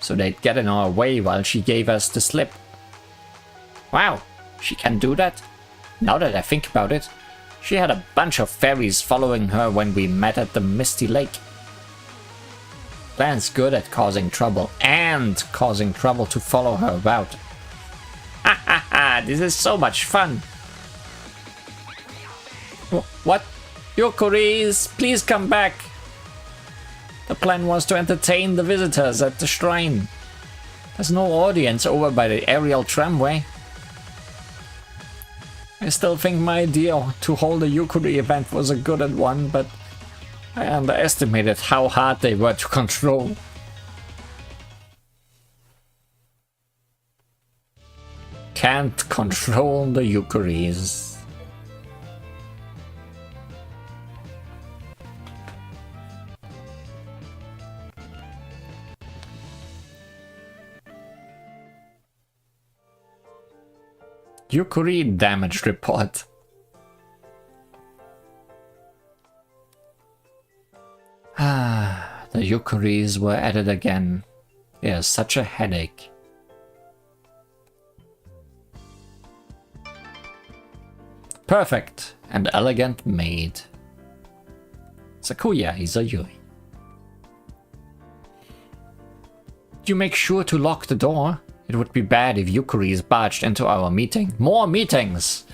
so they'd get in our way while she gave us the slip. Wow, she can do that? Now that I think about it, she had a bunch of fairies following her when we met at the Misty Lake. Plan's good at causing trouble, and causing trouble to follow her about. Ha ha ha, this is so much fun! What? Yukuris, please come back! The plan was to entertain the visitors at the shrine. There's no audience over by the aerial tramway. I still think my idea to hold a Yukari event was a good one, but I underestimated how hard they were to control. Can't control the Yukuris. Yukari damage report. The Yukuris were at it again. Yeah, such a headache. Perfect and elegant made. Sakuya Izayuri. You make sure to lock the door. It would be bad if Yukuris barged into our meeting. More meetings!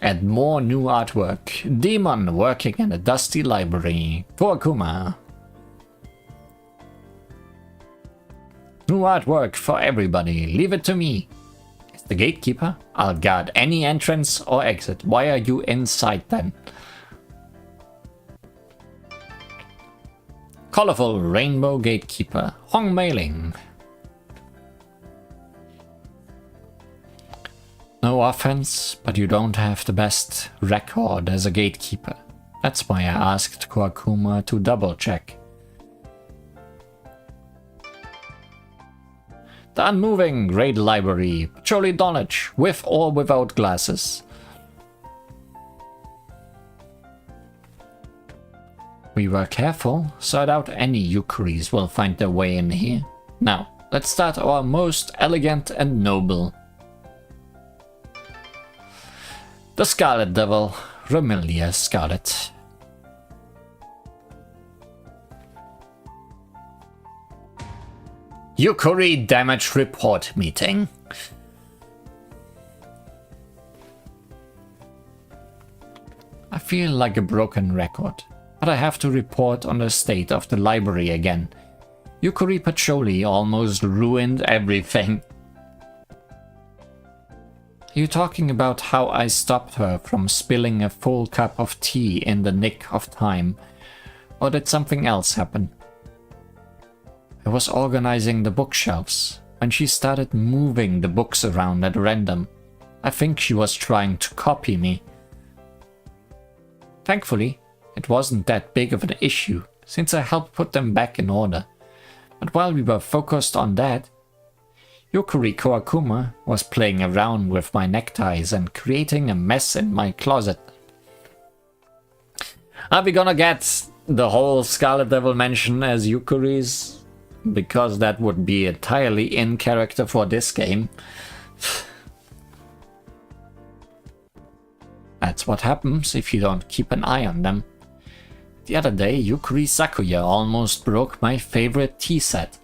And more new artwork. Demon working in a dusty library. Kuakuma. New artwork for everybody. Leave it to me. As the gatekeeper, I'll guard any entrance or exit. Why are you inside then? Colorful Rainbow Gatekeeper. Hong Mei-ling. No offense, but you don't have the best record as a gatekeeper. That's why I asked Kuakuma to double check. The unmoving Great Library. Patrolling knowledge, with or without glasses. We were careful, so I doubt any Yukuris will find their way in here. Now, let's start our most elegant and noble. The Scarlet Devil, Romelia Scarlet. Yukari damage report meeting. I feel like a broken record, but I have to report on the state of the library again. Yukari Pacholi almost ruined everything. Are you talking about how I stopped her from spilling a full cup of tea in the nick of time? Or did something else happen? I was organizing the bookshelves when she started moving the books around at random. I think she was trying to copy me. Thankfully, it wasn't that big of an issue, since I helped put them back in order. But while we were focused on that, Yukari Kawakuma was playing around with my neckties and creating a mess in my closet. Are we gonna get the whole Scarlet Devil mention as Yukari's? Because that would be entirely in character for this game. That's what happens if you don't keep an eye on them. The other day, Yukari Sakuya almost broke my favorite tea set.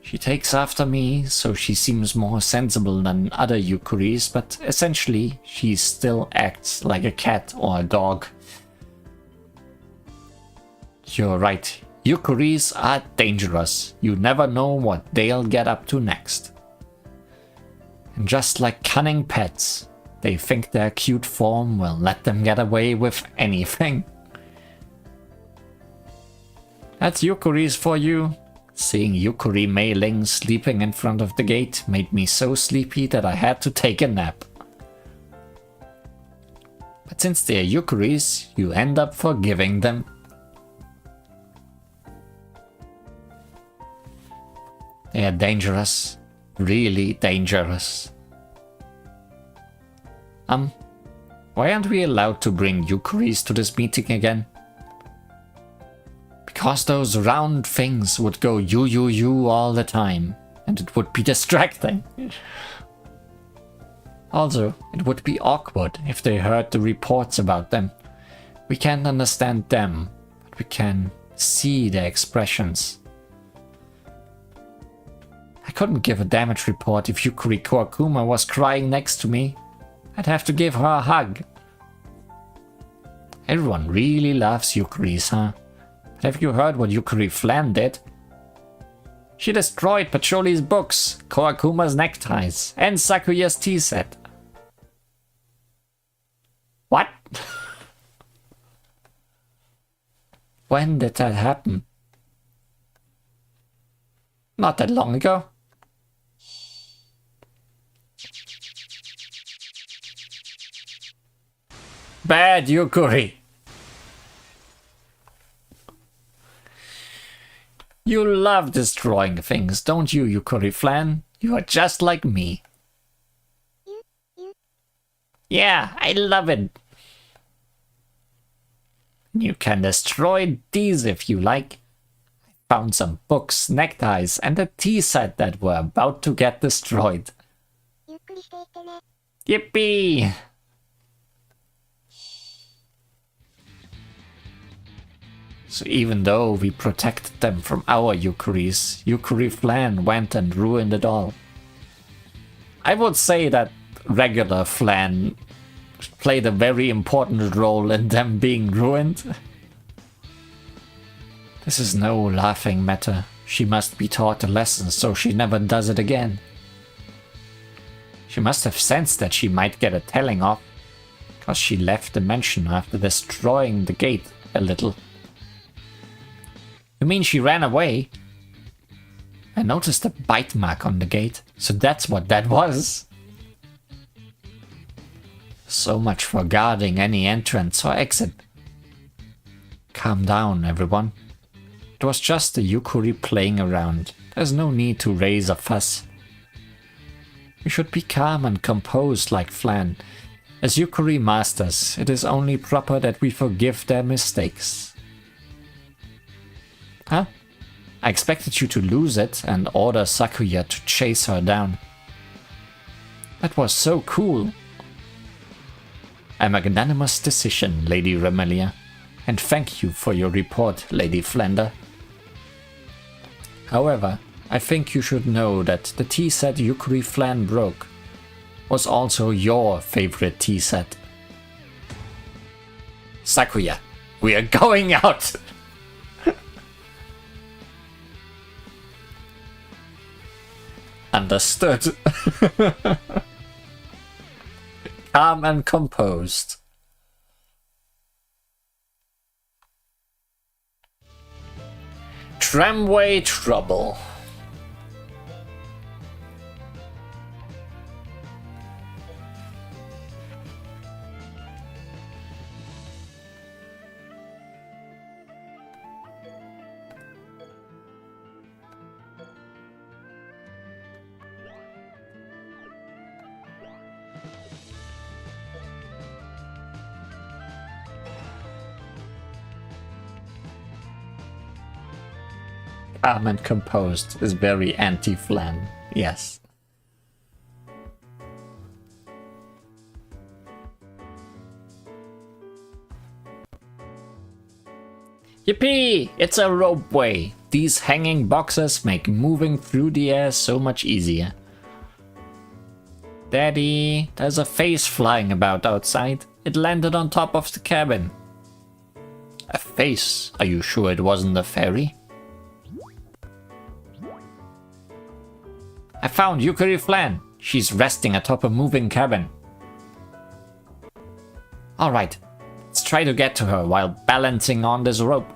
She takes after me, so she seems more sensible than other Yukaris, but essentially, she still acts like a cat or a dog. You're right, Yukaris are dangerous. You never know what they'll get up to next. And just like cunning pets, they think their cute form will let them get away with anything. That's Yukaris for you. Seeing Yukari Mei Ling sleeping in front of the gate made me so sleepy that I had to take a nap. But since they're Yukaris, you end up forgiving them. They are dangerous. Really dangerous. Why aren't we allowed to bring Yukaris to this meeting again? Because those round things would go you all the time, and it would be distracting. Also, it would be awkward if they heard the reports about them. We can't understand them, but we can see their expressions. I couldn't give a damage report if Yukari Kawakuma was crying next to me. I'd have to give her a hug. Everyone really loves Yukaris, huh? But have you heard what Yukari Flan did? She destroyed Pacholi's books, Kawakuma's neckties, and Sakuya's tea set. What? When did that happen? Not that long ago. Bad Yukari. You love destroying things, don't you, Yukari Flan? You are just like me. Yeah, I love it. You can destroy these if you like. I found some books, neckties, and a tea set that were about to get destroyed. Yippee! So even though we protected them from our Yukaris, Yukari Flan went and ruined it all. I would say that regular Flan played a very important role in them being ruined. This is no laughing matter. She must be taught a lesson so she never does it again. She must have sensed that she might get a telling off, because she left the mansion after destroying the gate a little. You mean she ran away? I noticed a bite mark on the gate, so that's what that was. So much for guarding any entrance or exit. Calm down, everyone. It was just a Yukari playing around. There's no need to raise a fuss. We should be calm and composed like Flan. As Yukari masters, it is only proper that we forgive their mistakes. Huh? I expected you to lose it and order Sakuya to chase her down. That was so cool. A magnanimous decision, Lady Remelia, and thank you for your report, Lady Flander. However, I think you should know that the tea set Yukari Flan broke was also your favorite tea set. Sakuya, we are going out! Understood. Calm and composed. Tramway trouble. Calm and composed is very anti-Flan, yes. Yippee! It's a ropeway. These hanging boxes make moving through the air so much easier. Daddy, there's a face flying about outside. It landed on top of the cabin. A face? Are you sure it wasn't a fairy? I found Yukari Flan. She's resting atop a moving cabin. Alright, let's try to get to her while balancing on this rope.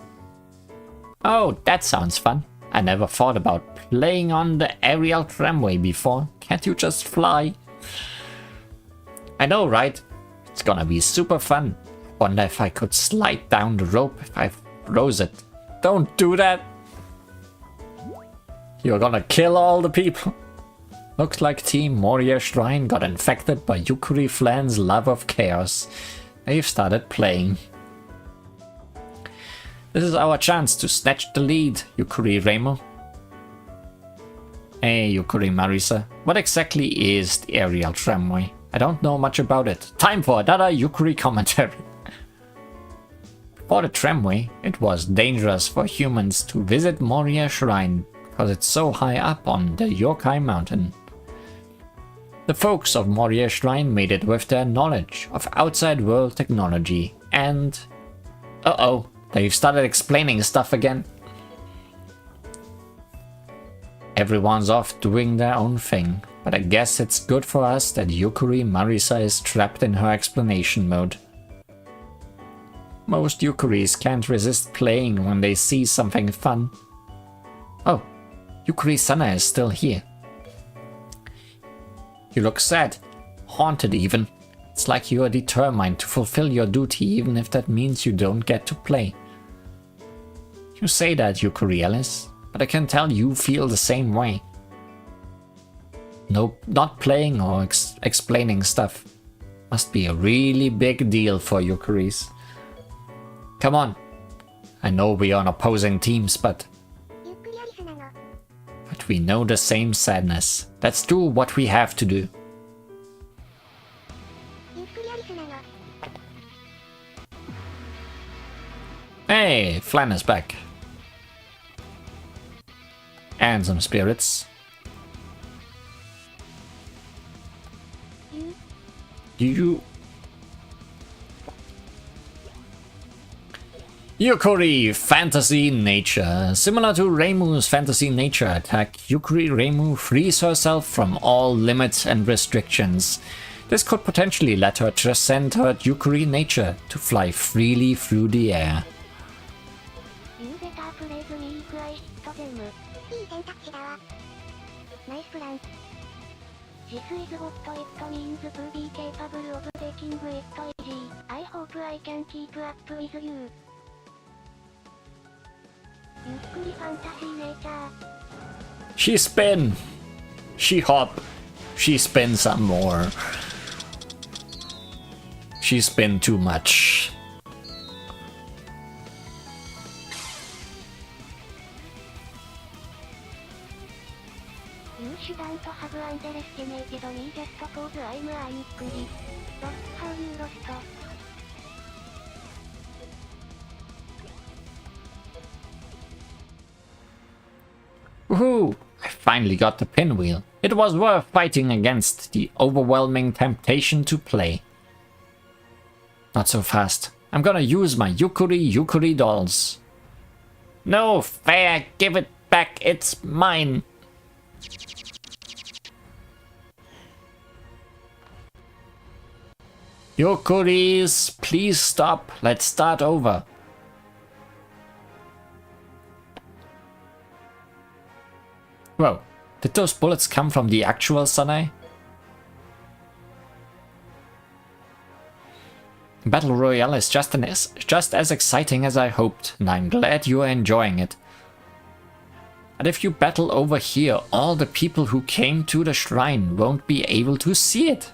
Oh, that sounds fun. I never thought about playing on the aerial tramway before. Can't you just fly? I know, right? It's gonna be super fun. Wonder if I could slide down the rope if I froze it. Don't do that! You're gonna kill all the people. Looks like Team Moria Shrine got infected by Yukari Flan's love of chaos. They've started playing. This is our chance to snatch the lead, Yukari Reimu. Hey, Yukari Marisa. What exactly is the aerial tramway? I don't know much about it. Time for another Yukari commentary. For the tramway, it was dangerous for humans to visit Moria Shrine because it's so high up on the Yokai Mountain. The folks of Moria Shrine made it with their knowledge of outside world technology and... Uh-oh, they've started explaining stuff again. Everyone's off doing their own thing, but I guess it's good for us that Yukari Marisa is trapped in her explanation mode. Most Yukaris can't resist playing when they see something fun. Oh, Yukari Sana is still here. You look sad, haunted even. It's like you are determined to fulfill your duty even if that means you don't get to play. You say that, Yukari Alice, but I can tell you feel the same way. Nope, not playing or explaining stuff. Must be a really big deal for Yukaris. Come on. I know we are on opposing teams, but we know the same sadness. Let's do what we have to do. Hey, Flan is back. And some spirits. Yukari Fantasy Nature. Similar to Reimu's Fantasy Nature attack, Yukari Reimu frees herself from all limits and restrictions. This could potentially let her transcend her Yukari nature to fly freely through the air. This is what it means to be capable of taking it easy. I hope I can keep up with you. Yukari Fantasy Nature. She spin. She hop. She spin some more. She spin too much. You shouldn't have underestimated me just because I'm a Yukari. That's how you lost. Woohoo! I finally got the pinwheel. It was worth fighting against the overwhelming temptation to play. Not so fast. I'm gonna use my Yukuri dolls. No fair, give it back, it's mine. Yukuris, please stop. Let's start over. Whoa, did those bullets come from the actual Sanae? Battle Royale is just as exciting as I hoped, and I'm glad you are enjoying it. And if you battle over here, all the people who came to the shrine won't be able to see it.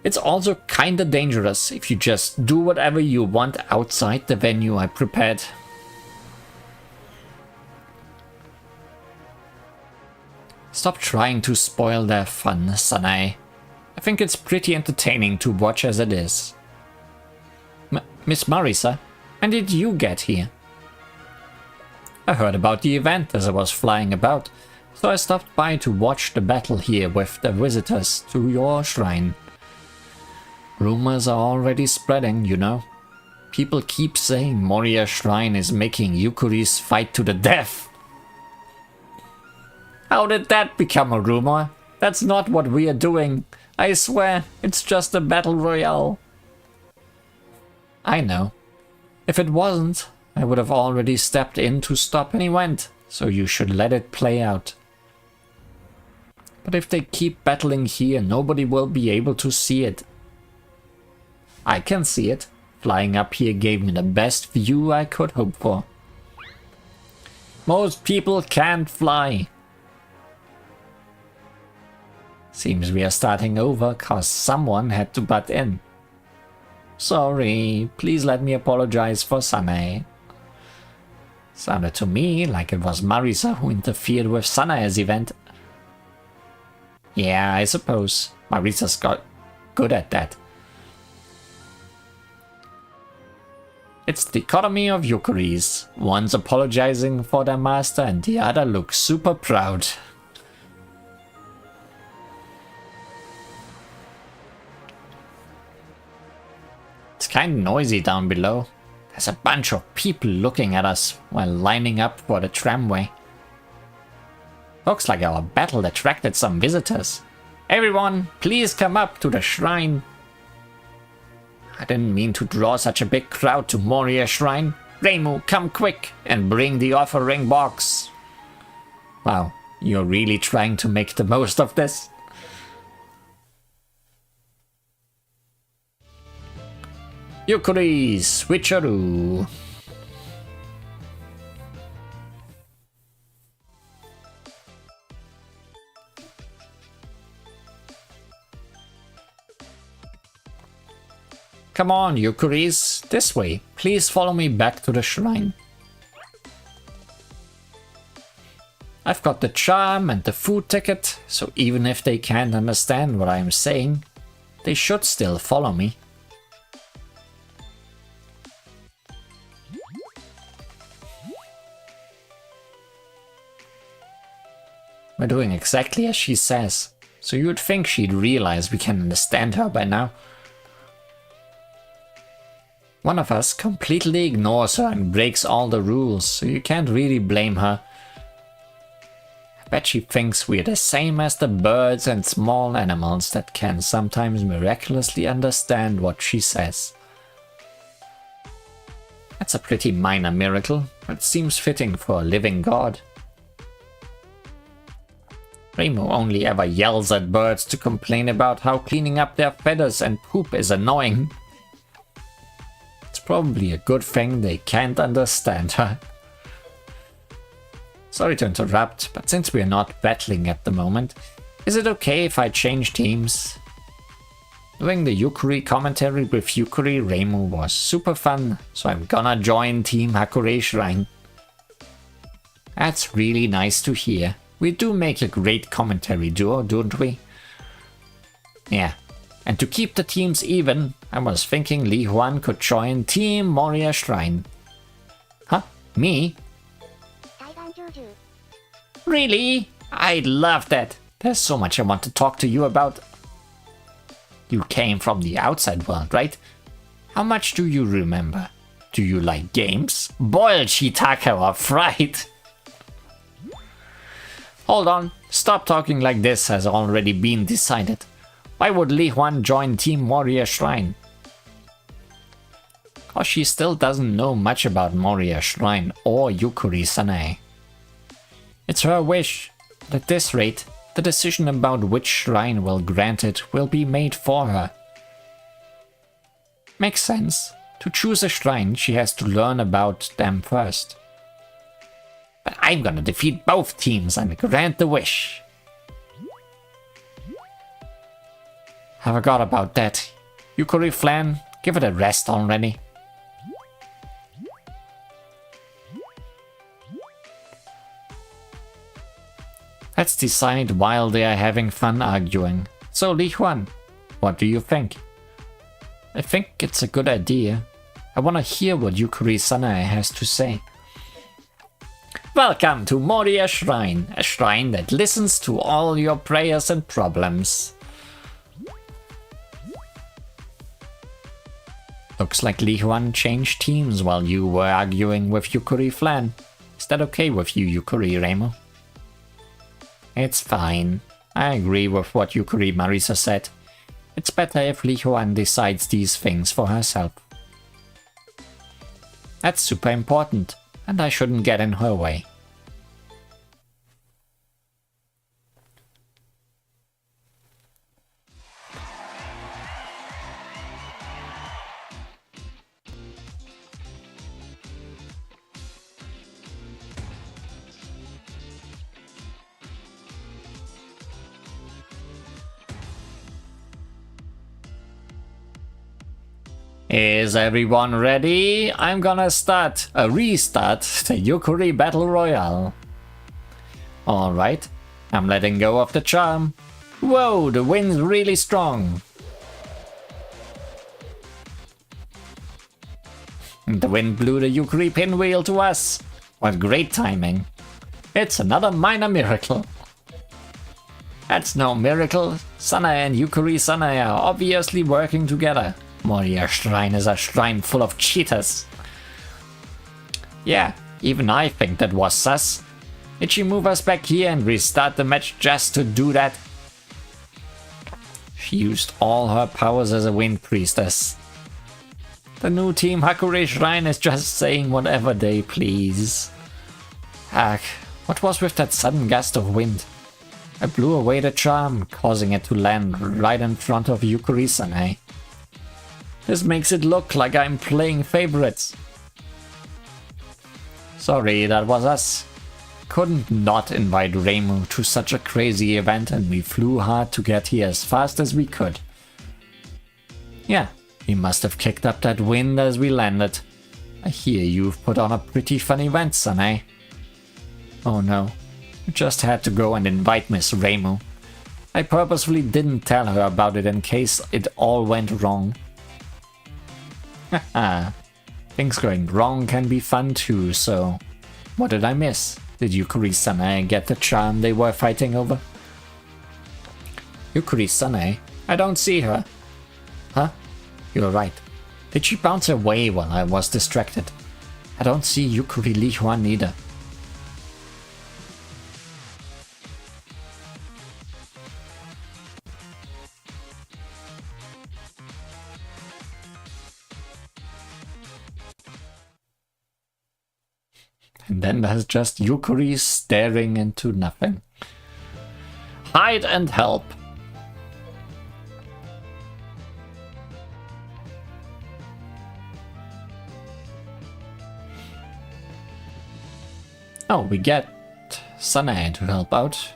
It's also kinda dangerous if you just do whatever you want outside the venue I prepared. Stop trying to spoil their fun, Sanae. I think it's pretty entertaining to watch as it is. Miss Marisa, when did you get here? I heard about the event as I was flying about, so I stopped by to watch the battle here with the visitors to your shrine. Rumors are already spreading, you know. People keep saying Moria Shrine is making Yukuris fight to the death. How did that become a rumor? That's not what we are doing. I swear, it's just a battle royale. I know. If it wasn't, I would have already stepped in to stop any event, so you should let it play out. But if they keep battling here, nobody will be able to see it. I can see it. Flying up here gave me the best view I could hope for. Most people can't fly. Seems we are starting over cause someone had to butt in. Sorry, please let me apologize for Sanae. Sounded to me like it was Marisa who interfered with Sanae's event. Yeah, I suppose. Marisa's got good at that. It's the dichotomy of Yukuris. One's apologizing for their master and the other looks super proud. It's kind of noisy down below. There's a bunch of people looking at us while lining up for the tramway. Looks like our battle attracted some visitors. Everyone, please come up to the shrine. I didn't mean to draw such a big crowd to Moria Shrine. Reimu, come quick and bring the offering box. Wow, you're really trying to make the most of this? Yukuri switcheroo. Come on, Yukuris, this way. Please follow me back to the shrine. I've got the charm and the food ticket, so even if they can't understand what I'm saying, they should still follow me. We're doing exactly as she says, so you'd think she'd realize we can understand her by now. One of us completely ignores her and breaks all the rules, so you can't really blame her. I bet she thinks we're the same as the birds and small animals that can sometimes miraculously understand what she says. That's a pretty minor miracle, but it seems fitting for a living god. Reimu only ever yells at birds to complain about how cleaning up their feathers and poop is annoying. It's probably a good thing they can't understand her. Sorry to interrupt, but since we're not battling at the moment, is it okay if I change teams? Doing the Yukuri commentary with Yukuri Reimu was super fun, so I'm gonna join Team Hakure Shrine. That's really nice to hear. We do make a great commentary duo, don't we? Yeah, and to keep the teams even, I was thinking Li Huan could join Team Moria Shrine. Huh? Me? Really? I'd love that. There's so much I want to talk to you about. You came from the outside world, right? How much do you remember? Do you like games? Boiled shiitake or fried? Hold on, stop talking like this has already been decided. Why would Li Huan join Team Warrior Shrine? Cause she still doesn't know much about Moria Shrine or Yukuri Sanae. It's her wish, but at this rate, the decision about which shrine will grant it will be made for her. Makes sense. To choose a shrine, she has to learn about them first. But I'm gonna defeat both teams and grant the wish. I forgot about that. Yukuri Flan, give it a rest already. Let's decide while they are having fun arguing. So Li Huan, what do you think? I think it's a good idea. I want to hear what Yukuri Sanae has to say. Welcome to Moria Shrine, a shrine that listens to all your prayers and problems. Looks like Li Huan changed teams while you were arguing with Yukuri Flan. Is that okay with you, Yukuri Remo? It's fine. I agree with what Yukuri Marisa said. It's better if Li Huan decides these things for herself. That's super important, and I shouldn't get in her way. Is everyone ready? I'm gonna restart the Yukuri Battle Royale. Alright, I'm letting go of the charm. Whoa, the wind's really strong. The wind blew the Yukuri pinwheel to us. What great timing. It's another minor miracle. That's no miracle. Sanae and Yukuri Sanae are obviously working together. Moria Shrine is a shrine full of cheaters. Yeah, even I think that was sus. Did she move us back here and restart the match just to do that? She used all her powers as a wind priestess. The new Team Hakure Shrine is just saying whatever they please. Ugh, what was with that sudden gust of wind? I blew away the charm, causing it to land right in front of Yukuri Sanae. This makes it look like I'm playing favorites. Sorry, that was us. Couldn't not invite Reimu to such a crazy event, and we flew hard to get here as fast as we could. Yeah, we must have kicked up that wind as we landed. I hear you've put on a pretty fun event, Sanae. Oh no, you just had to go and invite Miss Reimu. I purposefully didn't tell her about it in case it all went wrong. Haha, things going wrong can be fun too, so... What did I miss? Did Yukuri Sanae get the charm they were fighting over? Yukuri Sanae? I don't see her. Huh? You're right. Did she bounce away while I was distracted? I don't see Yukuri Li Huan either. And then there's just Yukuri staring into nothing. Hide and help. Oh, we get Sanae to help out.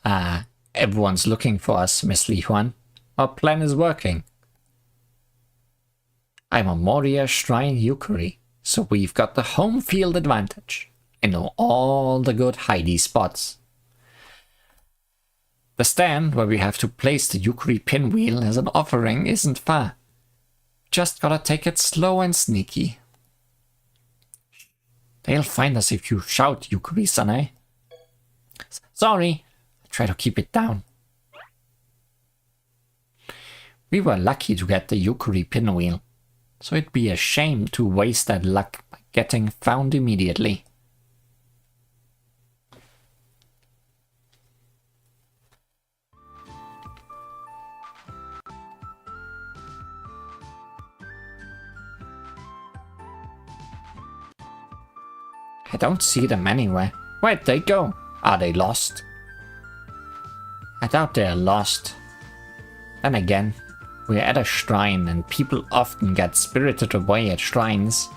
Everyone's looking for us, Miss Li Huan. Our plan is working. I'm a Moria Shrine Yukari, so we've got the home field advantage. I know all the good hidey spots. The stand where we have to place the Yukari pinwheel as an offering isn't far. Just gotta take it slow and sneaky. They'll find us if you shout, Yukari-san, eh? Sorry, I'll try to keep it down. We were lucky to get the Yukari pinwheel, so it'd be a shame to waste that luck by getting found immediately. I don't see them anywhere. Where'd they go? Are they lost? I doubt they're lost. Then again, we're at a shrine and people often get spirited away at shrines.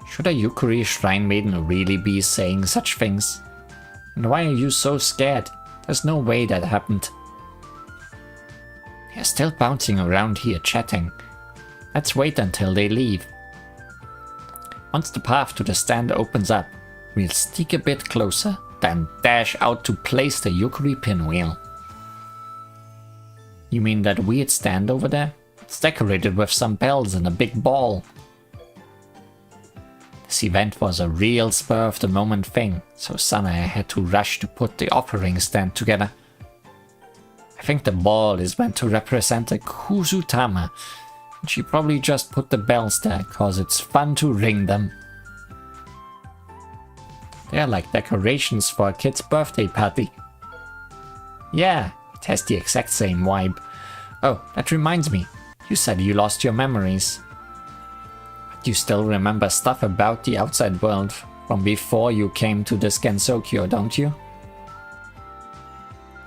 Should a Yukari shrine maiden really be saying such things? And why are you so scared? There's no way that happened. They're still bouncing around here chatting. Let's wait until they leave. Once the path to the stand opens up, we'll sneak a bit closer, then dash out to place the Yukari pinwheel. You mean that weird stand over there? It's decorated with some bells and a big ball. This event was a real spur-of-the-moment thing, so Sanae had to rush to put the offering stand together. I think the ball is meant to represent a Kuzutama. She probably just put the bells there cause it's fun to ring them. They're like decorations for a kid's birthday party. Yeah, it has the exact same vibe. Oh, that reminds me. You said you lost your memories. But you still remember stuff about the outside world from before you came to this Gensokyo, don't you?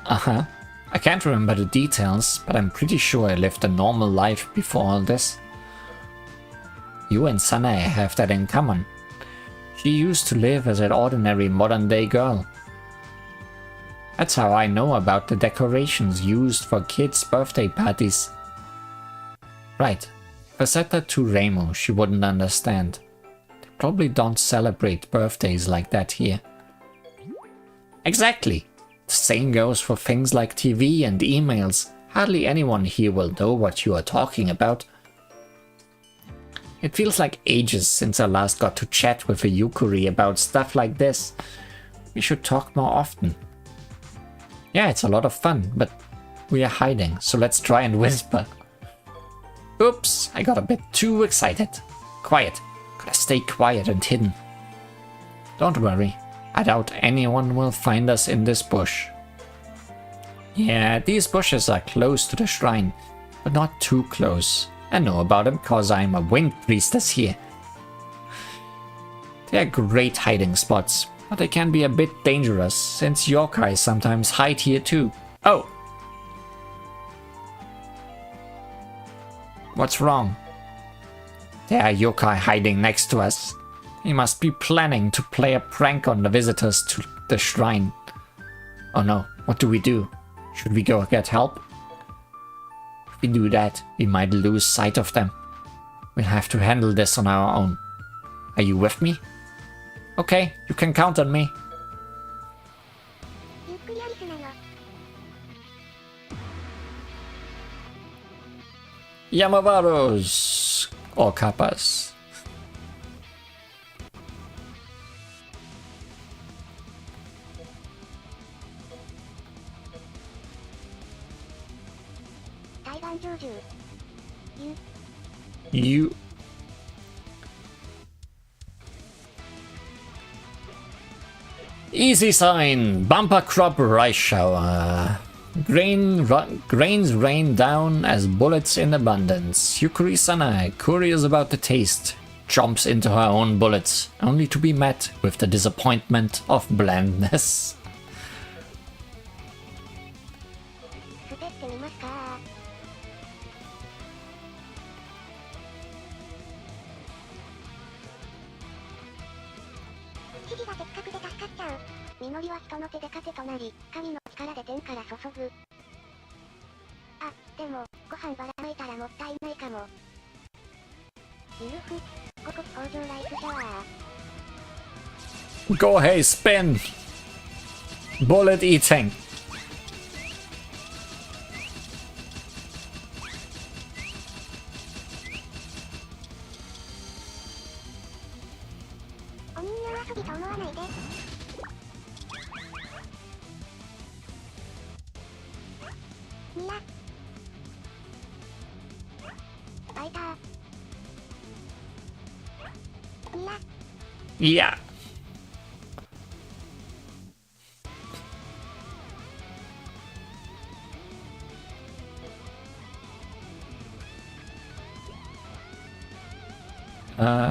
Uh-huh. I can't remember the details, but I'm pretty sure I lived a normal life before all this. You and Sanae have that in common. She used to live as an ordinary modern-day girl. That's how I know about the decorations used for kids' birthday parties. Right, if I said that to Reimu, she wouldn't understand. They probably don't celebrate birthdays like that here. Exactly! The same goes for things like TV and emails. Hardly anyone here will know what you are talking about. It feels like ages since I last got to chat with a Yukari about stuff like this. We should talk more often. Yeah, it's a lot of fun, but we are hiding, so let's try and whisper. Oops, I got a bit too excited. Quiet. Gotta stay quiet and hidden. Don't worry. I doubt anyone will find us in this bush. Yeah, these bushes are close to the shrine, but not too close. I know about them cause I'm a wind priestess here. They are great hiding spots, but they can be a bit dangerous since yokai sometimes hide here too. Oh! What's wrong? There are yokai hiding next to us. He must be planning to play a prank on the visitors to the shrine. Oh no, what do we do? Should we go get help? If we do that, we might lose sight of them. We'll have to handle this on our own. Are you with me? Okay, you can count on me. Yamabaros! Or kappas. You. Easy sign. Bumper crop rice shower. Grains rain down as bullets in abundance. Yukari Sanae, curious about the taste, jumps into her own bullets, only to be met with the disappointment of blandness. 実りは人の手で糧となり、神の力で天から注ぐ。あ、でも、ご飯ばらまいたらもったいないかも。ゆるふ、ここ工場ライスシャワー。Go, hey, spin! Bullet eating. Yeah.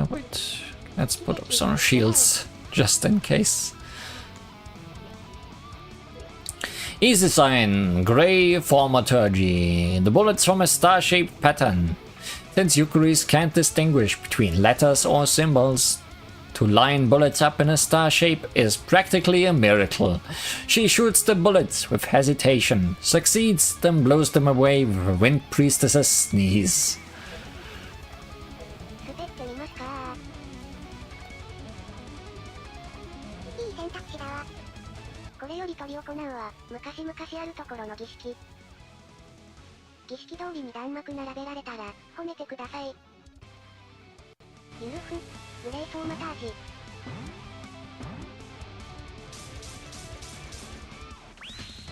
Wait. Let's put up some shields, just in case. Easy sign, Grey Thaumaturgy. The bullets from a star-shaped pattern. Since Yukuris can't distinguish between letters or symbols, to line bullets up in a star shape is practically a miracle. She shoots the bullets with hesitation, succeeds, then blows them away with a Wind Priestess's sneeze.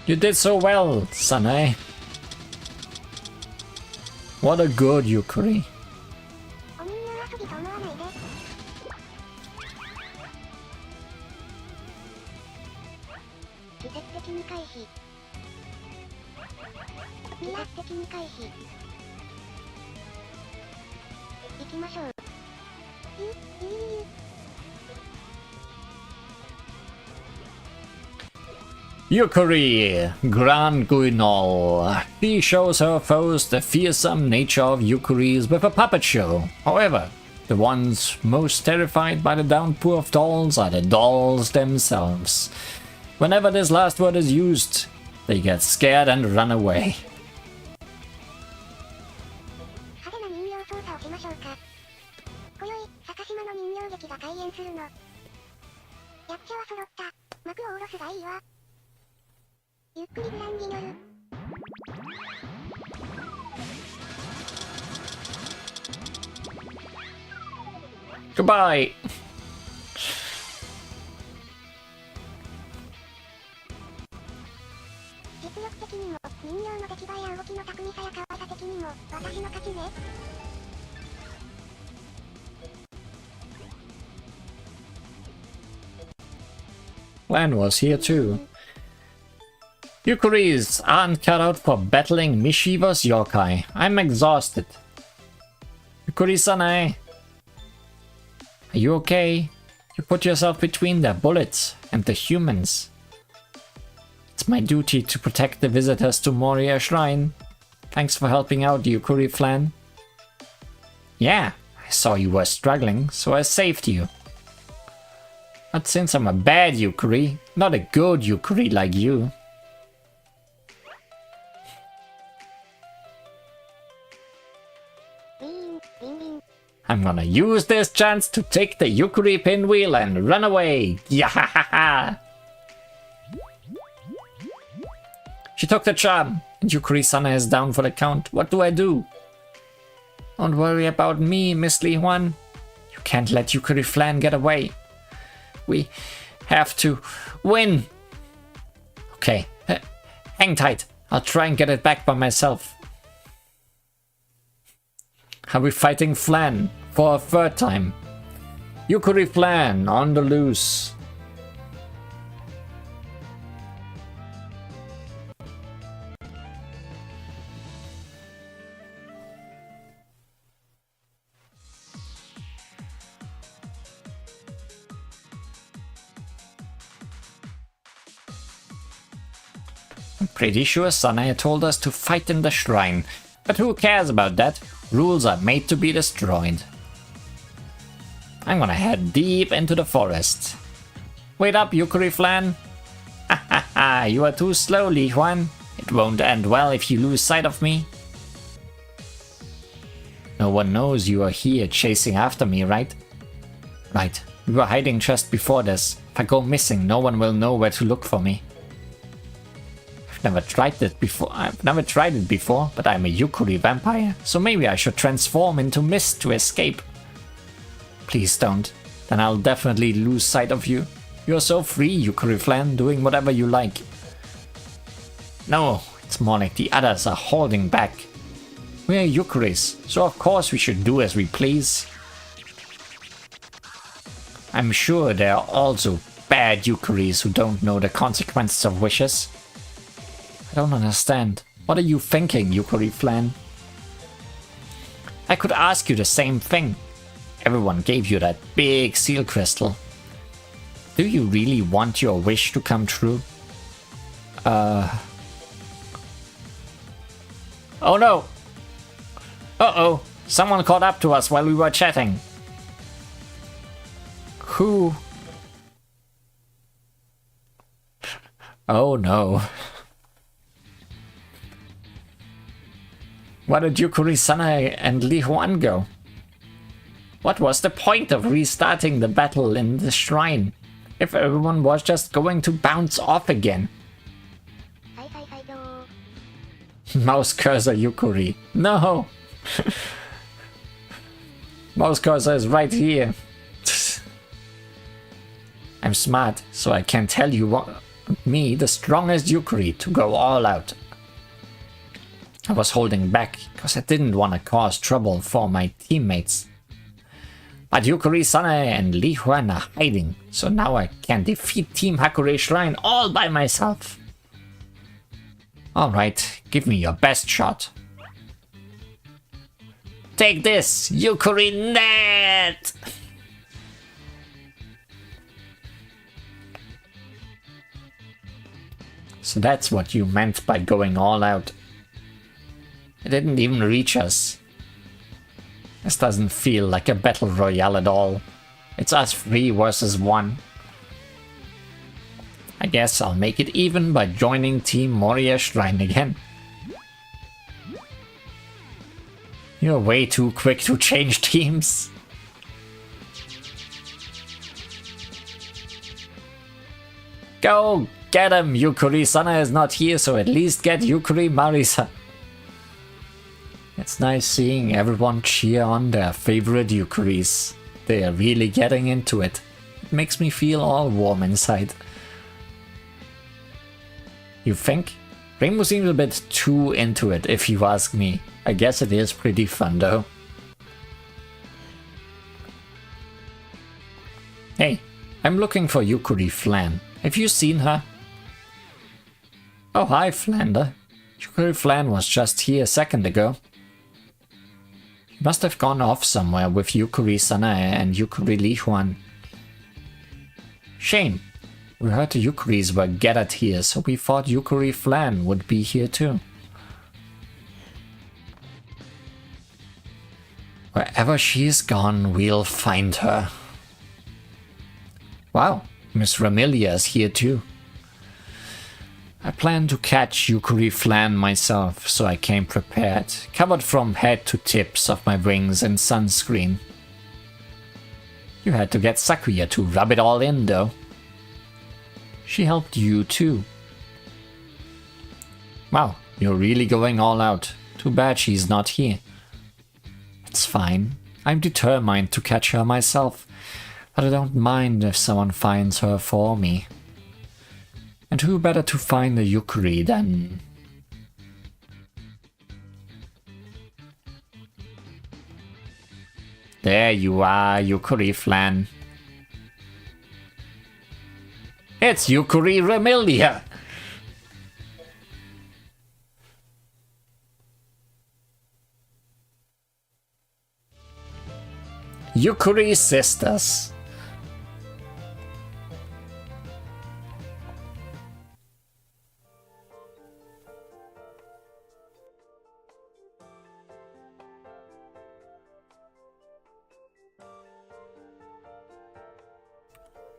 You did so well, Sanae. What a good Yukari. Yukari, Grand Guinol. She shows her foes the fearsome nature of Yukuris with a puppet show. However, the ones most terrified by the downpour of dolls are the dolls themselves. Whenever this last word is used, they get scared and run away. Goodbye. Lan was here too. Yukuris aren't cut out for battling mischievous yokai. I'm exhausted. Yukuri-sanae. Are you okay? You put yourself between their bullets and the humans. It's my duty to protect the visitors to Moria Shrine. Thanks for helping out, Yukuri Flan. Yeah, I saw you were struggling, so I saved you. But since I'm a bad Yukuri, not a good Yukuri like you. I'm gonna use this chance to take the Yukuri pinwheel and run away! Yahahaha! She took the charm, and Yukuri-sana is down for the count. What do I do? Don't worry about me, Miss Li Huan. You can't let Yukuri Flan get away. We have to win! Okay, hang tight. I'll try and get it back by myself. Are we fighting Flan for a third time? Yukuri Flan on the loose. I'm pretty sure Sanae told us to fight in the shrine, but who cares about that? Rules are made to be destroyed. I'm gonna head deep into the forest. Wait up, Yukuri Flan. Ah, you are too slow, Li Huan. It won't end well if you lose sight of me. No one knows you are here chasing after me, right? Right. We were hiding just before this. If I go missing, no one will know where to look for me. I've never tried it before, but I'm a Yukari vampire, so maybe I should transform into mist to escape. Please don't. Then I'll definitely lose sight of you. You're so free, Yukari Flan, doing whatever you like. No, it's more like the others are holding back. We're Yukaris, so of course we should do as we please. I'm sure there are also bad Yukaris who don't know the consequences of wishes. I don't understand. What are you thinking, Yukari Flan? I could ask you the same thing. Everyone gave you that big seal crystal. Do you really want your wish to come true? Oh no! Uh-oh! Someone caught up to us while we were chatting. Who? Oh no. Where did Yukari Sanae and Li Huan go? What was the point of restarting the battle in the shrine if everyone was just going to bounce off again? Mouse cursor Yukari. No! Mouse cursor is right here. I'm smart, so I can tell you what me, the strongest Yukari, to go all out. I was holding back because I didn't want to cause trouble for my teammates. But Yukari Sanae and Li Huan are hiding, so now I can defeat Team Hakure Shrine all by myself. Alright, give me your best shot. Take this, Yukari Net! So that's what you meant by going all out. It didn't even reach us. This doesn't feel like a battle royale at all. It's us 3 versus 1. I guess I'll make it even by joining Team Moria Shrine again. You're way too quick to change teams. Go get him! Yukari Sana is not here, so at least get Yukari Marisa. It's nice seeing everyone cheer on their favorite Yukaris. They are really getting into it. It makes me feel all warm inside. You think? Rainbow seems a bit too into it, if you ask me. I guess it is pretty fun though. Hey, I'm looking for Yukari Flan. Have you seen her? Oh, hi, Flander. Yukari Flan was just here a second ago. He must have gone off somewhere with Yukari Sanae and Yukari Li Huan. Shame. We heard the Yukaris were gathered here, so we thought Yukari Flan would be here too. Wherever she is gone, we'll find her. Wow, Miss Ramilia is here too. I plan to catch Yukari Flan myself, so I came prepared, covered from head to tips of my wings in sunscreen. You had to get Sakuya to rub it all in though. She helped you too. Wow, you're really going all out. Too bad she's not here. It's fine. I'm determined to catch her myself, but I don't mind if someone finds her for me. And who better to find a Yukari than... There you are, Yukari Flan. It's Yukari Ramilia! Yukari Sisters.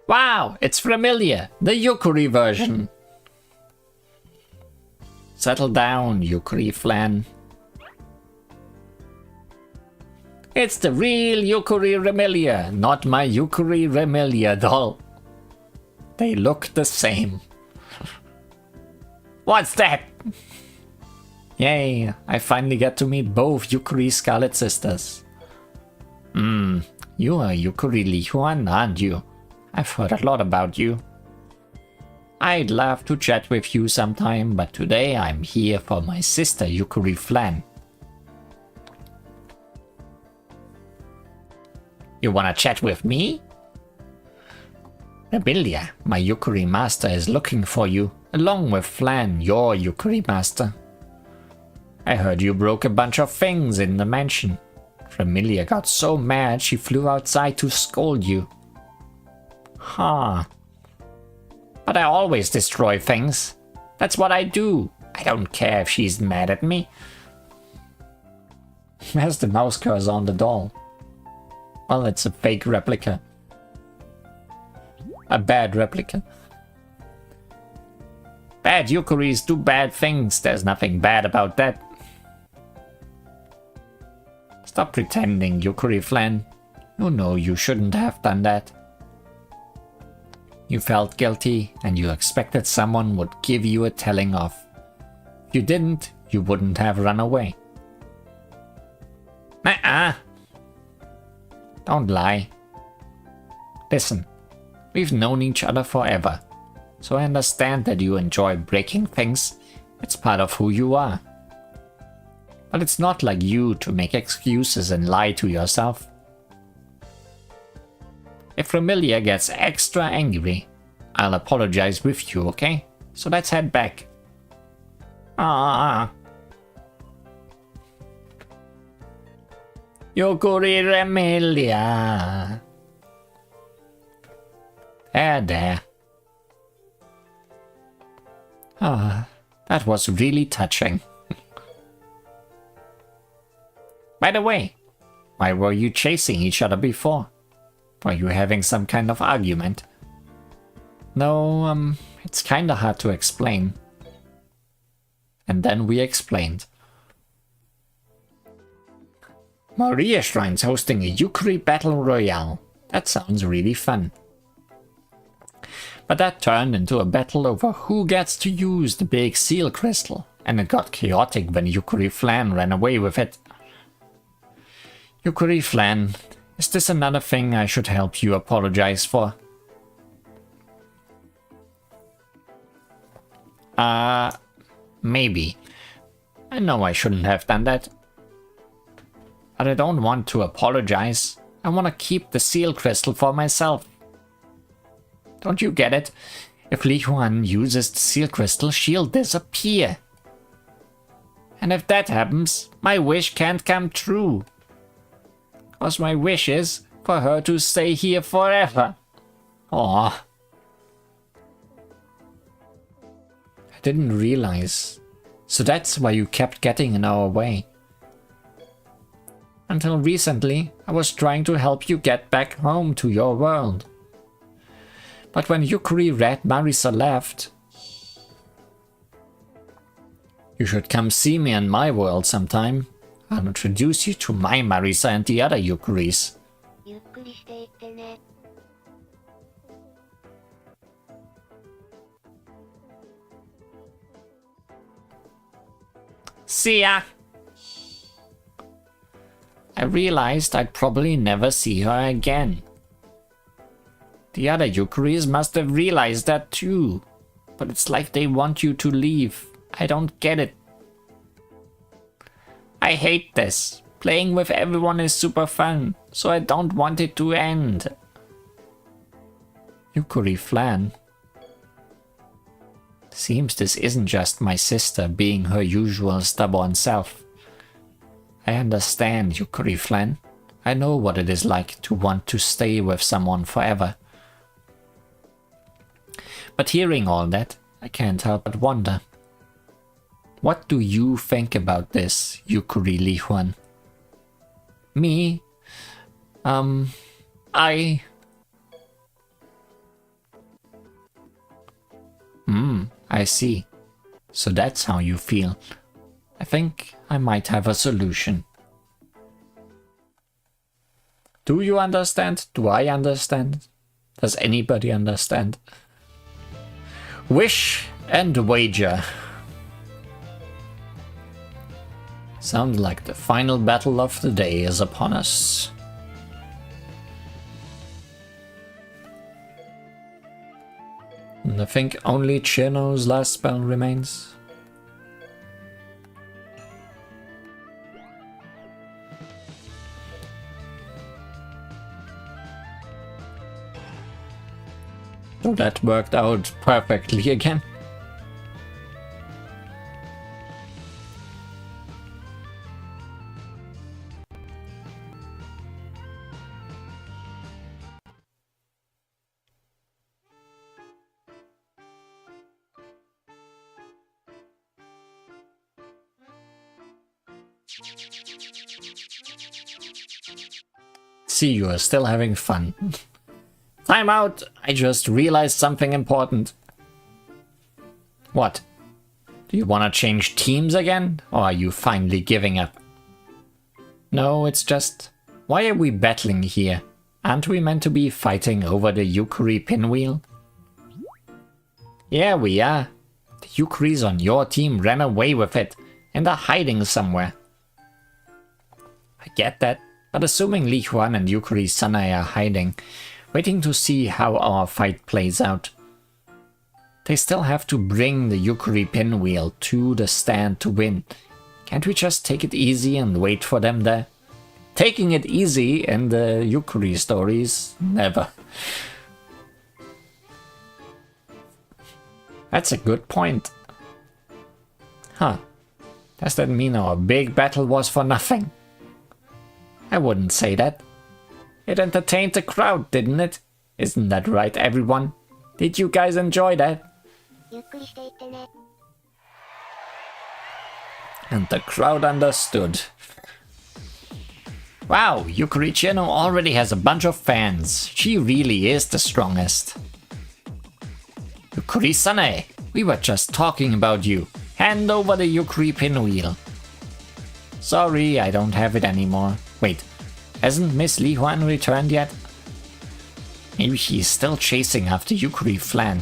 Wow, it's Ramilia, the Yukari version. Settle down, Yukari Flan. It's the real Yukari Remelia, not my Yukari Remelia doll. They look the same. What's that? Yay, I finally get to meet both Yukari Scarlet Sisters. You are Yukari Li Huan, aren't you? I've heard a lot about you. I'd love to chat with you sometime, but today I'm here for my sister Yukari Flan. You wanna chat with me? Remelia, my Yukari master is looking for you, along with Flan, your Yukari master. I heard you broke a bunch of things in the mansion. Remelia got so mad she flew outside to scold you. Huh. But I always destroy things. That's what I do. I don't care if she's mad at me. Where's the mouse cursor on the doll? Well, it's a fake replica. A bad replica. Bad Yukaris do bad things. There's nothing bad about that. Stop pretending, Yukari Flan. You know you shouldn't have done that. You felt guilty and you expected someone would give you a telling off. If you didn't, you wouldn't have run away. Nuh-uh. Don't lie. Listen, we've known each other forever, so I understand that you enjoy breaking things. It's part of who you are. But it's not like you to make excuses and lie to yourself. If Remelia gets extra angry, I'll apologize with you, okay? So let's head back. Yukari Remelia. There. That was really touching. By the way, why were you chasing each other before? Were you having some kind of argument? No, it's kinda hard to explain. And then we explained. Maria Shrine's hosting a Yukari Battle Royale. That sounds really fun. But that turned into a battle over who gets to use the big seal crystal, and it got chaotic when Yukari Flan ran away with it. Yukari Flan, is this another thing I should help you apologize for? Maybe. I know I shouldn't have done that. But I don't want to apologize. I want to keep the seal crystal for myself. Don't you get it? If Li Huan uses the seal crystal, she'll disappear. And if that happens, my wish can't come true. Cause my wish is for her to stay here forever. Aww. I didn't realize. So that's why you kept getting in our way. Until recently, I was trying to help you get back home to your world. But when Yukari Red Marisa left... You should come see me in my world sometime. I'll introduce you to my Marisa and the other Yukaris. See ya! I realized I'd probably never see her again. The other Yukaris must have realized that too. But it's like they want you to leave. I don't get it. I hate this. Playing with everyone is super fun, so I don't want it to end. Yukari Flan. Seems this isn't just my sister being her usual stubborn self. I understand, Yukari Flan. I know what it is like to want to stay with someone forever. But hearing all that, I can't help but wonder. What do you think about this, Yukari Li Huan? Me? I see. So that's how you feel. I think I might have a solution. Do you understand? Do I understand? Does anybody understand? Wish and wager. Sounds like the final battle of the day is upon us. And I think only Chino's last spell remains. So that worked out perfectly again. See, you are still having fun. Time out! I just realized something important. What? Do you want to change teams again? Or are you finally giving up? No, it's just... Why are we battling here? Aren't we meant to be fighting over the Yukari pinwheel? Yeah, we are. The Yukaris on your team ran away with it and are hiding somewhere. I get that, but assuming Li Huan and Yukari Sanae are hiding, waiting to see how our fight plays out. They still have to bring the Yukari pinwheel to the stand to win. Can't we just take it easy and wait for them there? Taking it easy in the Yukari stories, never. That's a good point. Huh. Does that mean our big battle was for nothing? I wouldn't say that. It entertained the crowd, didn't it? Isn't that right, everyone? Did you guys enjoy that? And the crowd understood. Wow, Yukari Chino already has a bunch of fans. She really is the strongest. Yukari Sanae, we were just talking about you. Hand over the Yukari pinwheel. Sorry, I don't have it anymore. Wait, hasn't Miss Li Huan returned yet? Maybe she's still chasing after Yukari Flan.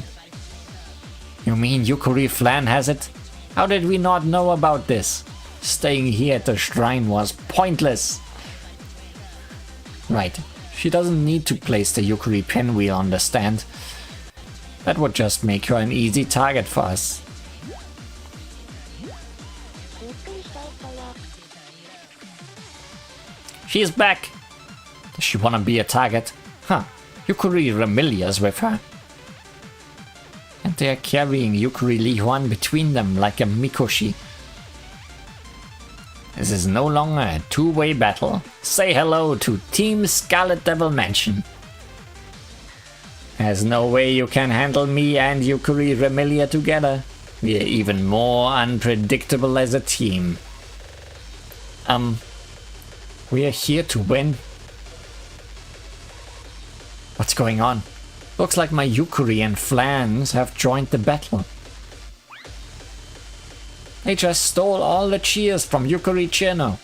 You mean Yukari Flan has it? How did we not know about this? Staying here at the shrine was pointless. Right, she doesn't need to place the Yukari pinwheel on the stand. That would just make her an easy target for us. She's back! Does she wanna be a target? Huh, Yukari Remilia's with her. And they're carrying Yukari Li Huan between them like a Mikoshi. This is no longer a two-way battle. Say hello to Team Scarlet Devil Mansion. There's no way you can handle me and Yukari Remilia together. We're even more unpredictable as a team. We are here to win. What's going on? Looks like my Yukari and Flans have joined the battle. They just stole all the cheers from Yukari Chino.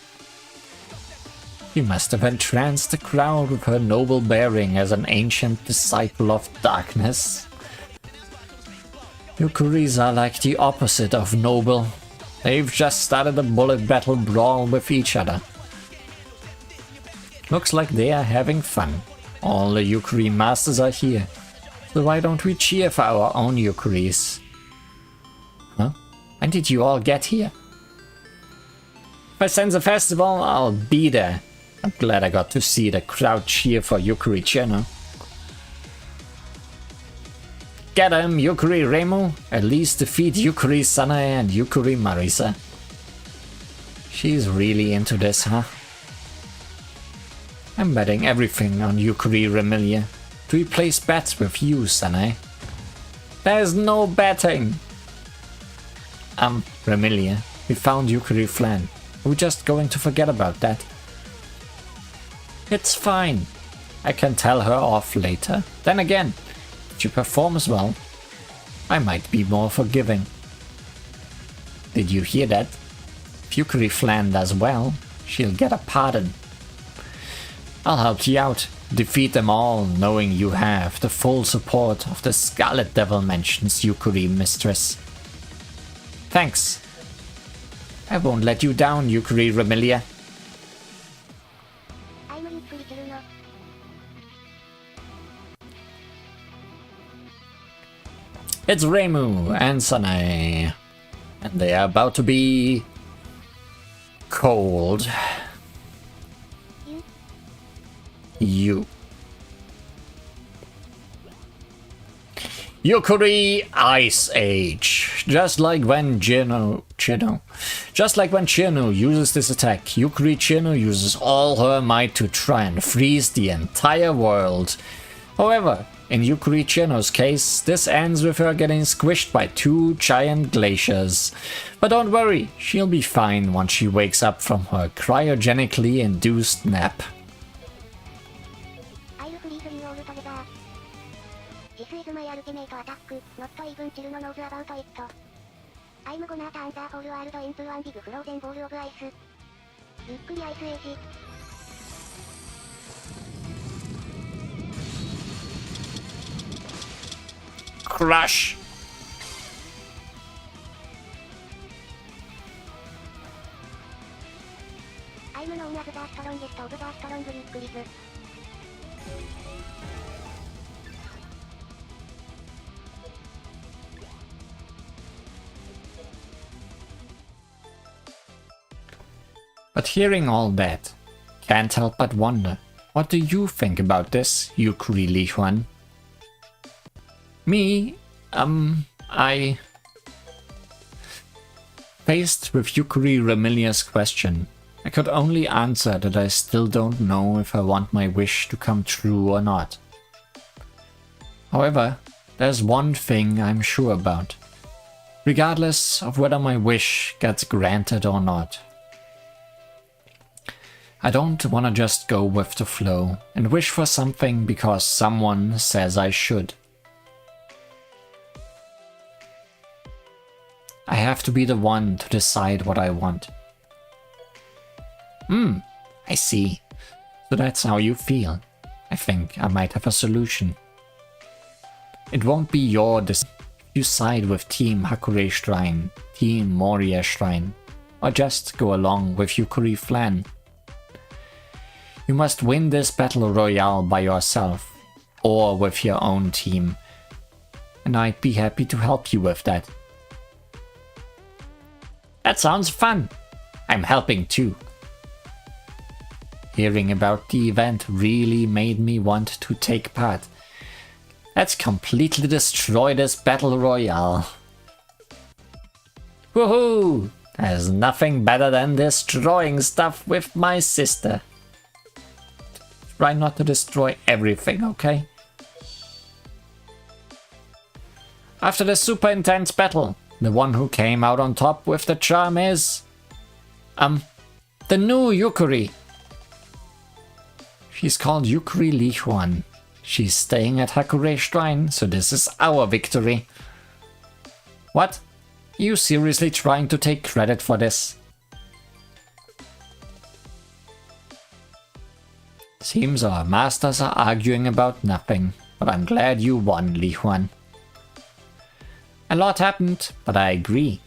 She must have entranced the crowd with her noble bearing as an ancient disciple of darkness. Yukaris are like the opposite of noble. They've just started a bullet battle brawl with each other. Looks like they are having fun. All the Yukari masters are here. So why don't we cheer for our own Yukaris? Huh? When did you all get here? If I sense a festival, I'll be there. I'm glad I got to see the crowd cheer for Yukari Chino. Get him, Yukari Reimu! At least defeat Yukari Sanae and Yukari Marisa. She's really into this, huh? I'm betting everything on Yukari Remilia. Do we place bets with you, Sanae? There's no betting! Remilia, we found Yukari Flan. Are we just going to forget about that? It's fine. I can tell her off later. Then again, if she performs well, I might be more forgiving. Did you hear that? If Yukari Flan does well, she'll get a pardon. I'll help you out. Defeat them all, knowing you have the full support of the Scarlet Devil Mansion's Yukari Mistress. Thanks. I won't let you down, Yukari Remilia. It's Reimu and Sanae, and they are about to be cold. You. Yukari Ice Age. Just like when Chino uses this attack, Yukari Chino uses all her might to try and freeze the entire world. However, in Yukari Chino's case, this ends with her getting squished by 2 giant glaciers. But don't worry, she'll be fine once she wakes up from her cryogenically induced nap. I'm gonna turn the whole world into one big frozen ball of ice. Yukari Ice Age. Crush! I'm known as the strongest of the strong Yukaris. But hearing all that, can't help but wonder, what do you think about this, Yukari Li Huan? Me, I... Faced with Yukari Remilia's question, I could only answer that I still don't know if I want my wish to come true or not. However, there's one thing I'm sure about, regardless of whether my wish gets granted or not. I don't want to just go with the flow and wish for something because someone says I should. I have to be the one to decide what I want. I see. So that's how you feel. I think I might have a solution. It won't be your decision if you side with Team Hakure Shrine, Team Moria Shrine, or just go along with Yukari Flan. You must win this battle royale by yourself, or with your own team, and I'd be happy to help you with that. That sounds fun! I'm helping too. Hearing about the event really made me want to take part. Let's completely destroy this battle royale. Woohoo! There's nothing better than destroying stuff with my sister. Try not to destroy everything, okay? After the super intense battle, the one who came out on top with the charm is... the new Yukari. She's called Yukari Li Huan. She's staying at Hakure Shrine, so this is our victory. What? You seriously trying to take credit for this? Seems our masters are arguing about nothing, but I'm glad you won, Li Huan. A lot happened, but I agree.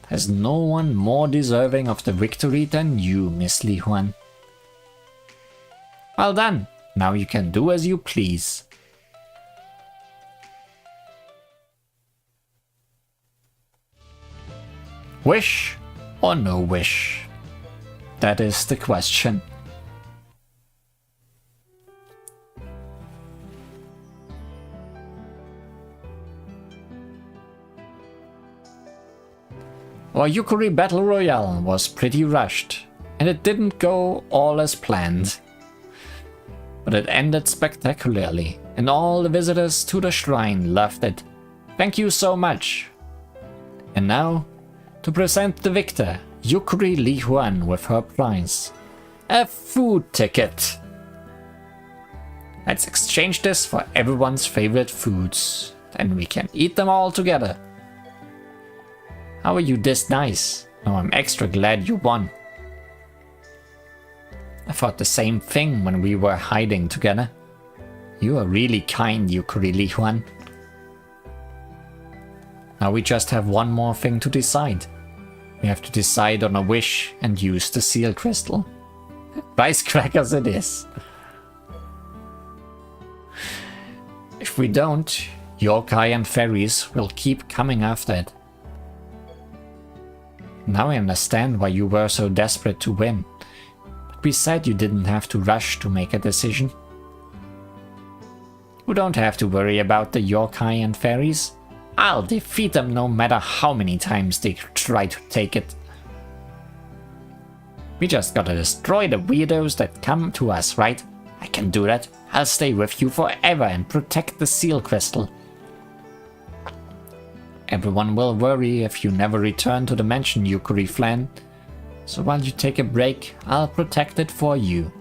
There's no one more deserving of the victory than you, Miss Li Huan. Well done. Now you can do as you please. Wish or no wish? That is the question. Our Yukari Battle Royale was pretty rushed, and it didn't go all as planned. But it ended spectacularly, and all the visitors to the shrine loved it. Thank you so much! And now, to present the victor, Yukari Li Huan with her prize. A food ticket! Let's exchange this for everyone's favorite foods, then we can eat them all together. How are you this nice? Oh, I'm extra glad you won. I thought the same thing when we were hiding together. You are really kind, Yukari Li Huan. Now we just have one more thing to decide. We have to decide on a wish and use the seal crystal. Rice crackers it is. If we don't, yokai and fairies will keep coming after it. Now I understand why you were so desperate to win. But we said you didn't have to rush to make a decision. You don't have to worry about the yokai and fairies. I'll defeat them no matter how many times they try to take it. We just gotta destroy the weirdos that come to us, right? I can do that. I'll stay with you forever and protect the seal crystal. Everyone will worry if you never return to the mansion, Yukari Flan. So while you take a break, I'll protect it for you.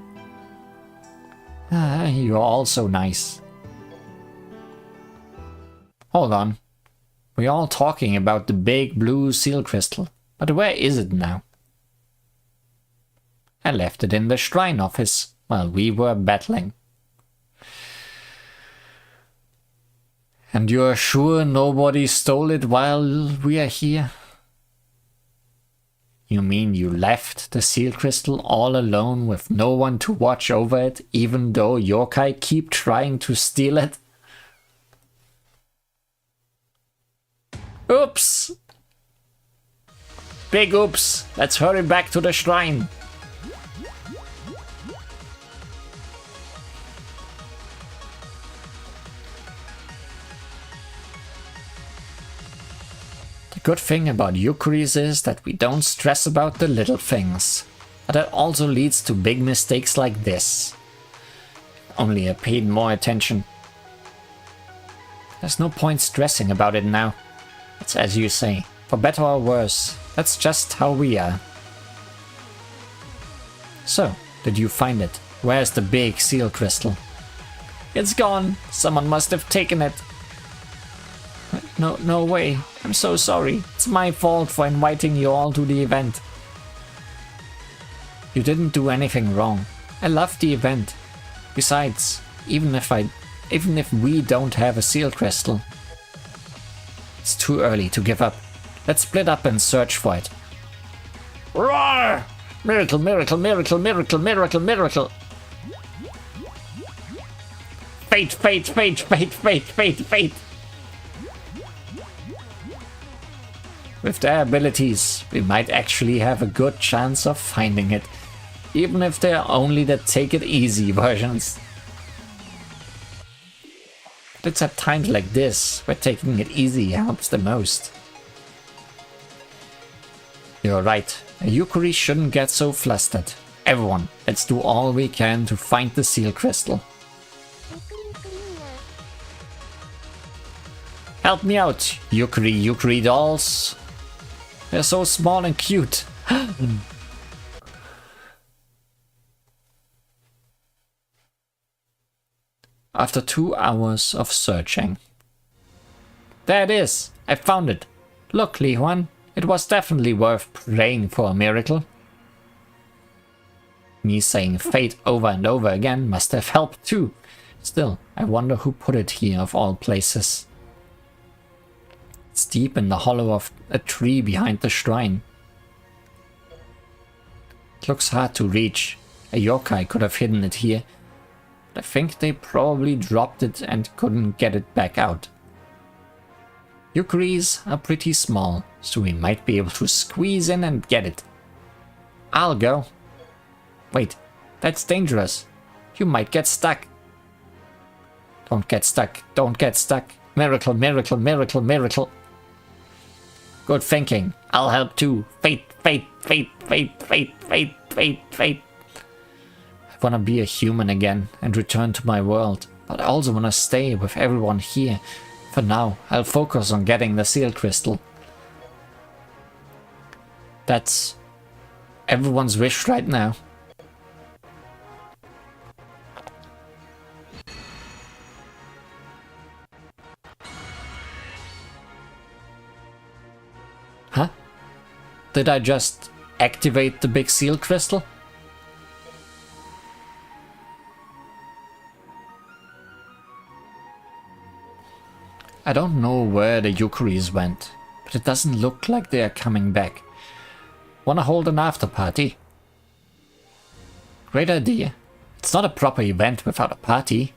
You're all so nice. Hold on. We're all talking about the big blue seal crystal, but where is it now? I left it in the shrine office while we were battling. And you're sure nobody stole it while we are here? You mean you left the seal crystal all alone with no one to watch over it, even though yokai keep trying to steal it? Oops! Big oops! Let's hurry back to the shrine! The good thing about Yukuris is that we don't stress about the little things. But that also leads to big mistakes like this. Only I paid more attention. There's no point stressing about it now. It's as you say, for better or worse, that's just how we are. So, did you find it? Where's the big seal crystal? It's gone! Someone must have taken it! No way. I'm so sorry. It's my fault for inviting you all to the event. You didn't do anything wrong. I love the event. Besides, even if we don't have a seal crystal, it's too early to give up. Let's split up and search for it. Roar! Miracle, miracle, miracle, miracle, miracle, miracle! Fate, fate, fate, fate, fate, fate, fate! With their abilities, we might actually have a good chance of finding it, even if they're only the take-it-easy versions. But it's at times like this where taking it easy helps the most. You're right, a Yukari shouldn't get so flustered. Everyone, let's do all we can to find the seal crystal. Help me out, Yukari dolls. They're so small and cute. After 2 hours of searching. There it is! I found it! Look, Li Huan, it was definitely worth praying for a miracle. Me saying fate over and over again must have helped too. Still, I wonder who put it here of all places. It's deep in the hollow of a tree behind the shrine. It looks hard to reach. A yokai could have hidden it here. But I think they probably dropped it and couldn't get it back out. Yukuris are pretty small, so we might be able to squeeze in and get it. I'll go. Wait, that's dangerous. You might get stuck. Don't get stuck, don't get stuck. Miracle, miracle, miracle, miracle. Good thinking. I'll help too. Fate, fate, fate, fate, fate, fate, fate, fate. I wanna be a human again and return to my world, but I also wanna stay with everyone here. For now, I'll focus on getting the seal crystal. That's everyone's wish right now. Huh? Did I just activate the big seal crystal? I don't know where the Yukuris went, but it doesn't look like they are coming back. Wanna hold an after party? Great idea. It's not a proper event without a party.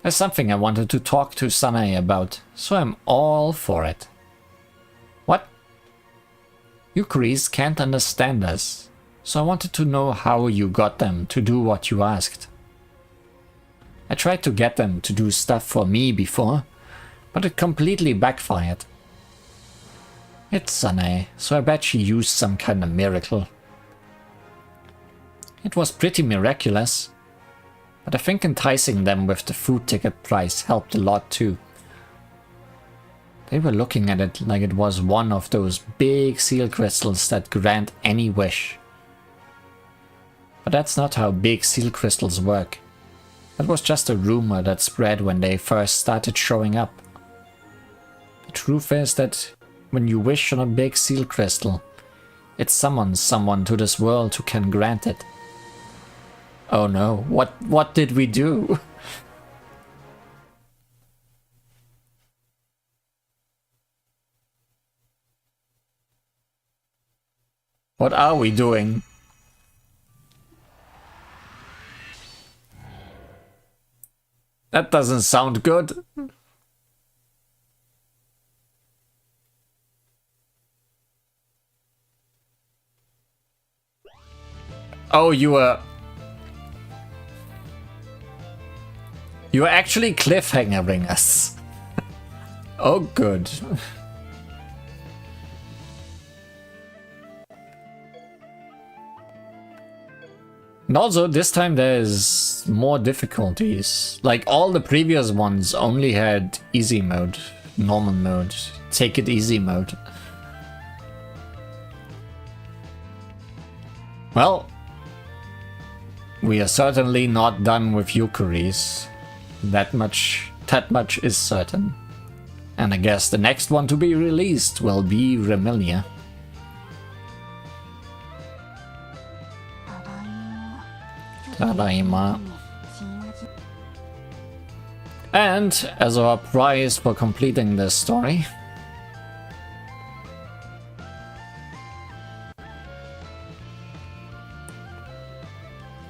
There's something I wanted to talk to Sanae about, so I'm all for it. What? Yukuris can't understand us, so I wanted to know how you got them to do what you asked. I tried to get them to do stuff for me before, but it completely backfired. It's Sanae, so I bet she used some kind of miracle. It was pretty miraculous, but I think enticing them with the food ticket price helped a lot too. They were looking at it like it was one of those big seal crystals that grant any wish. But that's not how big seal crystals work. That was just a rumor that spread when they first started showing up. The truth is that when you wish on a big seal crystal, it summons someone to this world who can grant it. Oh no, what did we do? What are we doing? That doesn't sound good. Oh, you were actually cliffhangering us. Oh, good. And also, this time there's more difficulties. Like all the previous ones only had easy mode, normal mode, take it easy mode. Well, we are certainly not done with Yukuris. That much is certain. And I guess the next one to be released will be Remilia. Tadaima. And as our prize for completing this story,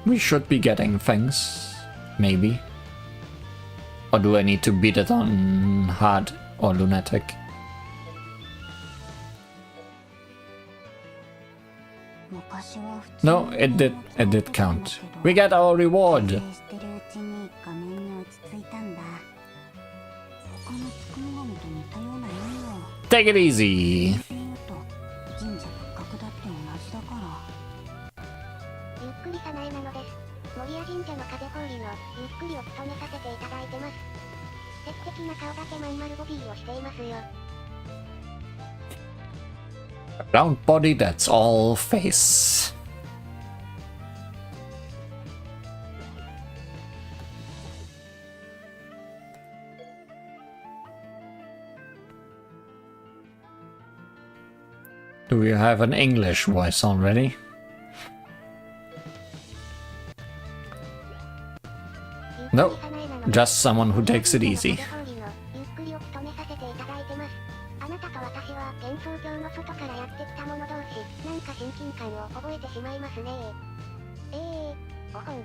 we should be getting things, maybe. Or do I need to beat it on hard or lunatic? No, it did count. We get our reward. Take it easy. 鉄的な顔だけまん丸ボディをしていますよ。Round body, that's all face. Do we have an English voice already? No, just someone who takes it easy. あなたと私は幻想郷の外からやってきた者同士、なんか親近感を覚えてしまいますね。おほん。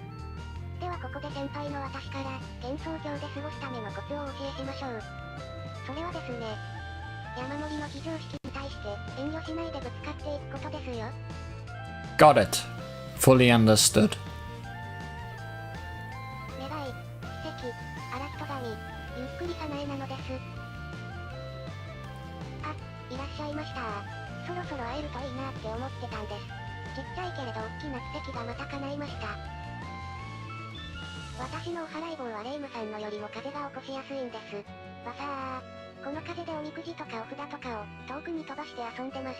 ではここで先輩の私から幻想郷で過ごすためのコツをお教えしましょう。それはですね、山盛りの非常識に対して遠慮しないでぶつかっていくことですよ。Got it. Fully understood. 願い、奇跡、荒人神、ゆっくりさなえなのです。あ、いらっしゃいました。そろそろ会えるといいなって思ってたんです。ちっちゃいけれど大きな奇跡がまた叶いました。私のお払い棒はレイムさんのよりも風が起こしやすいんです。わさー。この風でおみくじとかお札とかを遠くに飛ばして遊んでます。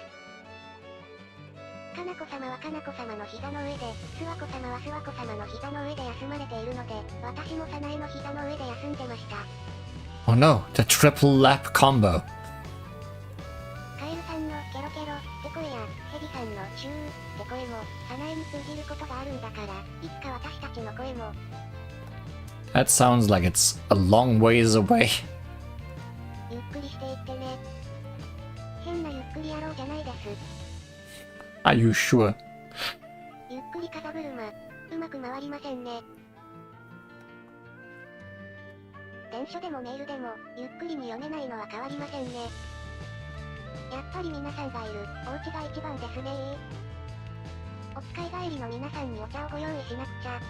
かなこ様はかなこ様の膝の上で、諏訪子様は諏訪子様の膝の上で休まれているので、私も早苗の膝の上で休んでました。Oh no, the triple lap combo. カエルさんのケロケロ、テコエや、ヘビさん That sounds like it's a long ways away. ゆっくりしていってね。変なゆっくり野郎じゃないです。 Are you sure? ゆっくり風車、うまく回りませんね。電書でもメールでも、ゆっくりに読めないのは変わりませんね。やっぱり皆さんがいる、お家が一番ですね。お使い帰りの皆さんにお茶をご用意しなくちゃ。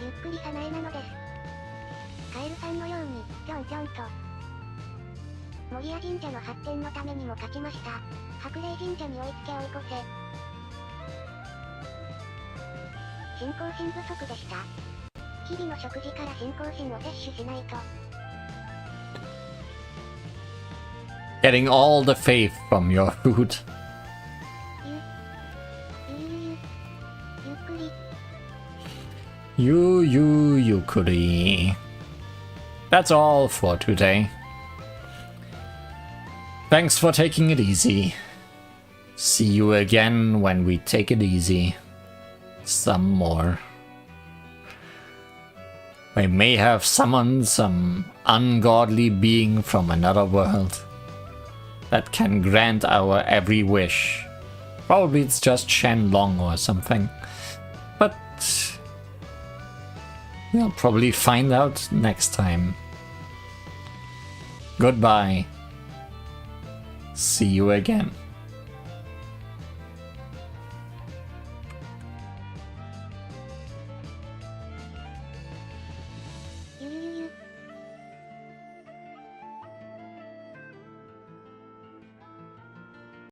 ゆっくりさないなのです。カエルさんのように、ぴょんぴょんと。守谷神社の発展のためにも勝ちました。白霊神社に追いつけ追い越せ。信仰心不足でした。日々の食事から信仰心を摂取しないと。Getting all the faith from your food. ゆっくり。You could. That's all for today. Thanks for taking it easy. See you again when we take it easy. Some more. We may have summoned some ungodly being from another world that can grant our every wish. Probably it's just Shenlong or something. But we'll probably find out next time. Goodbye. See you again.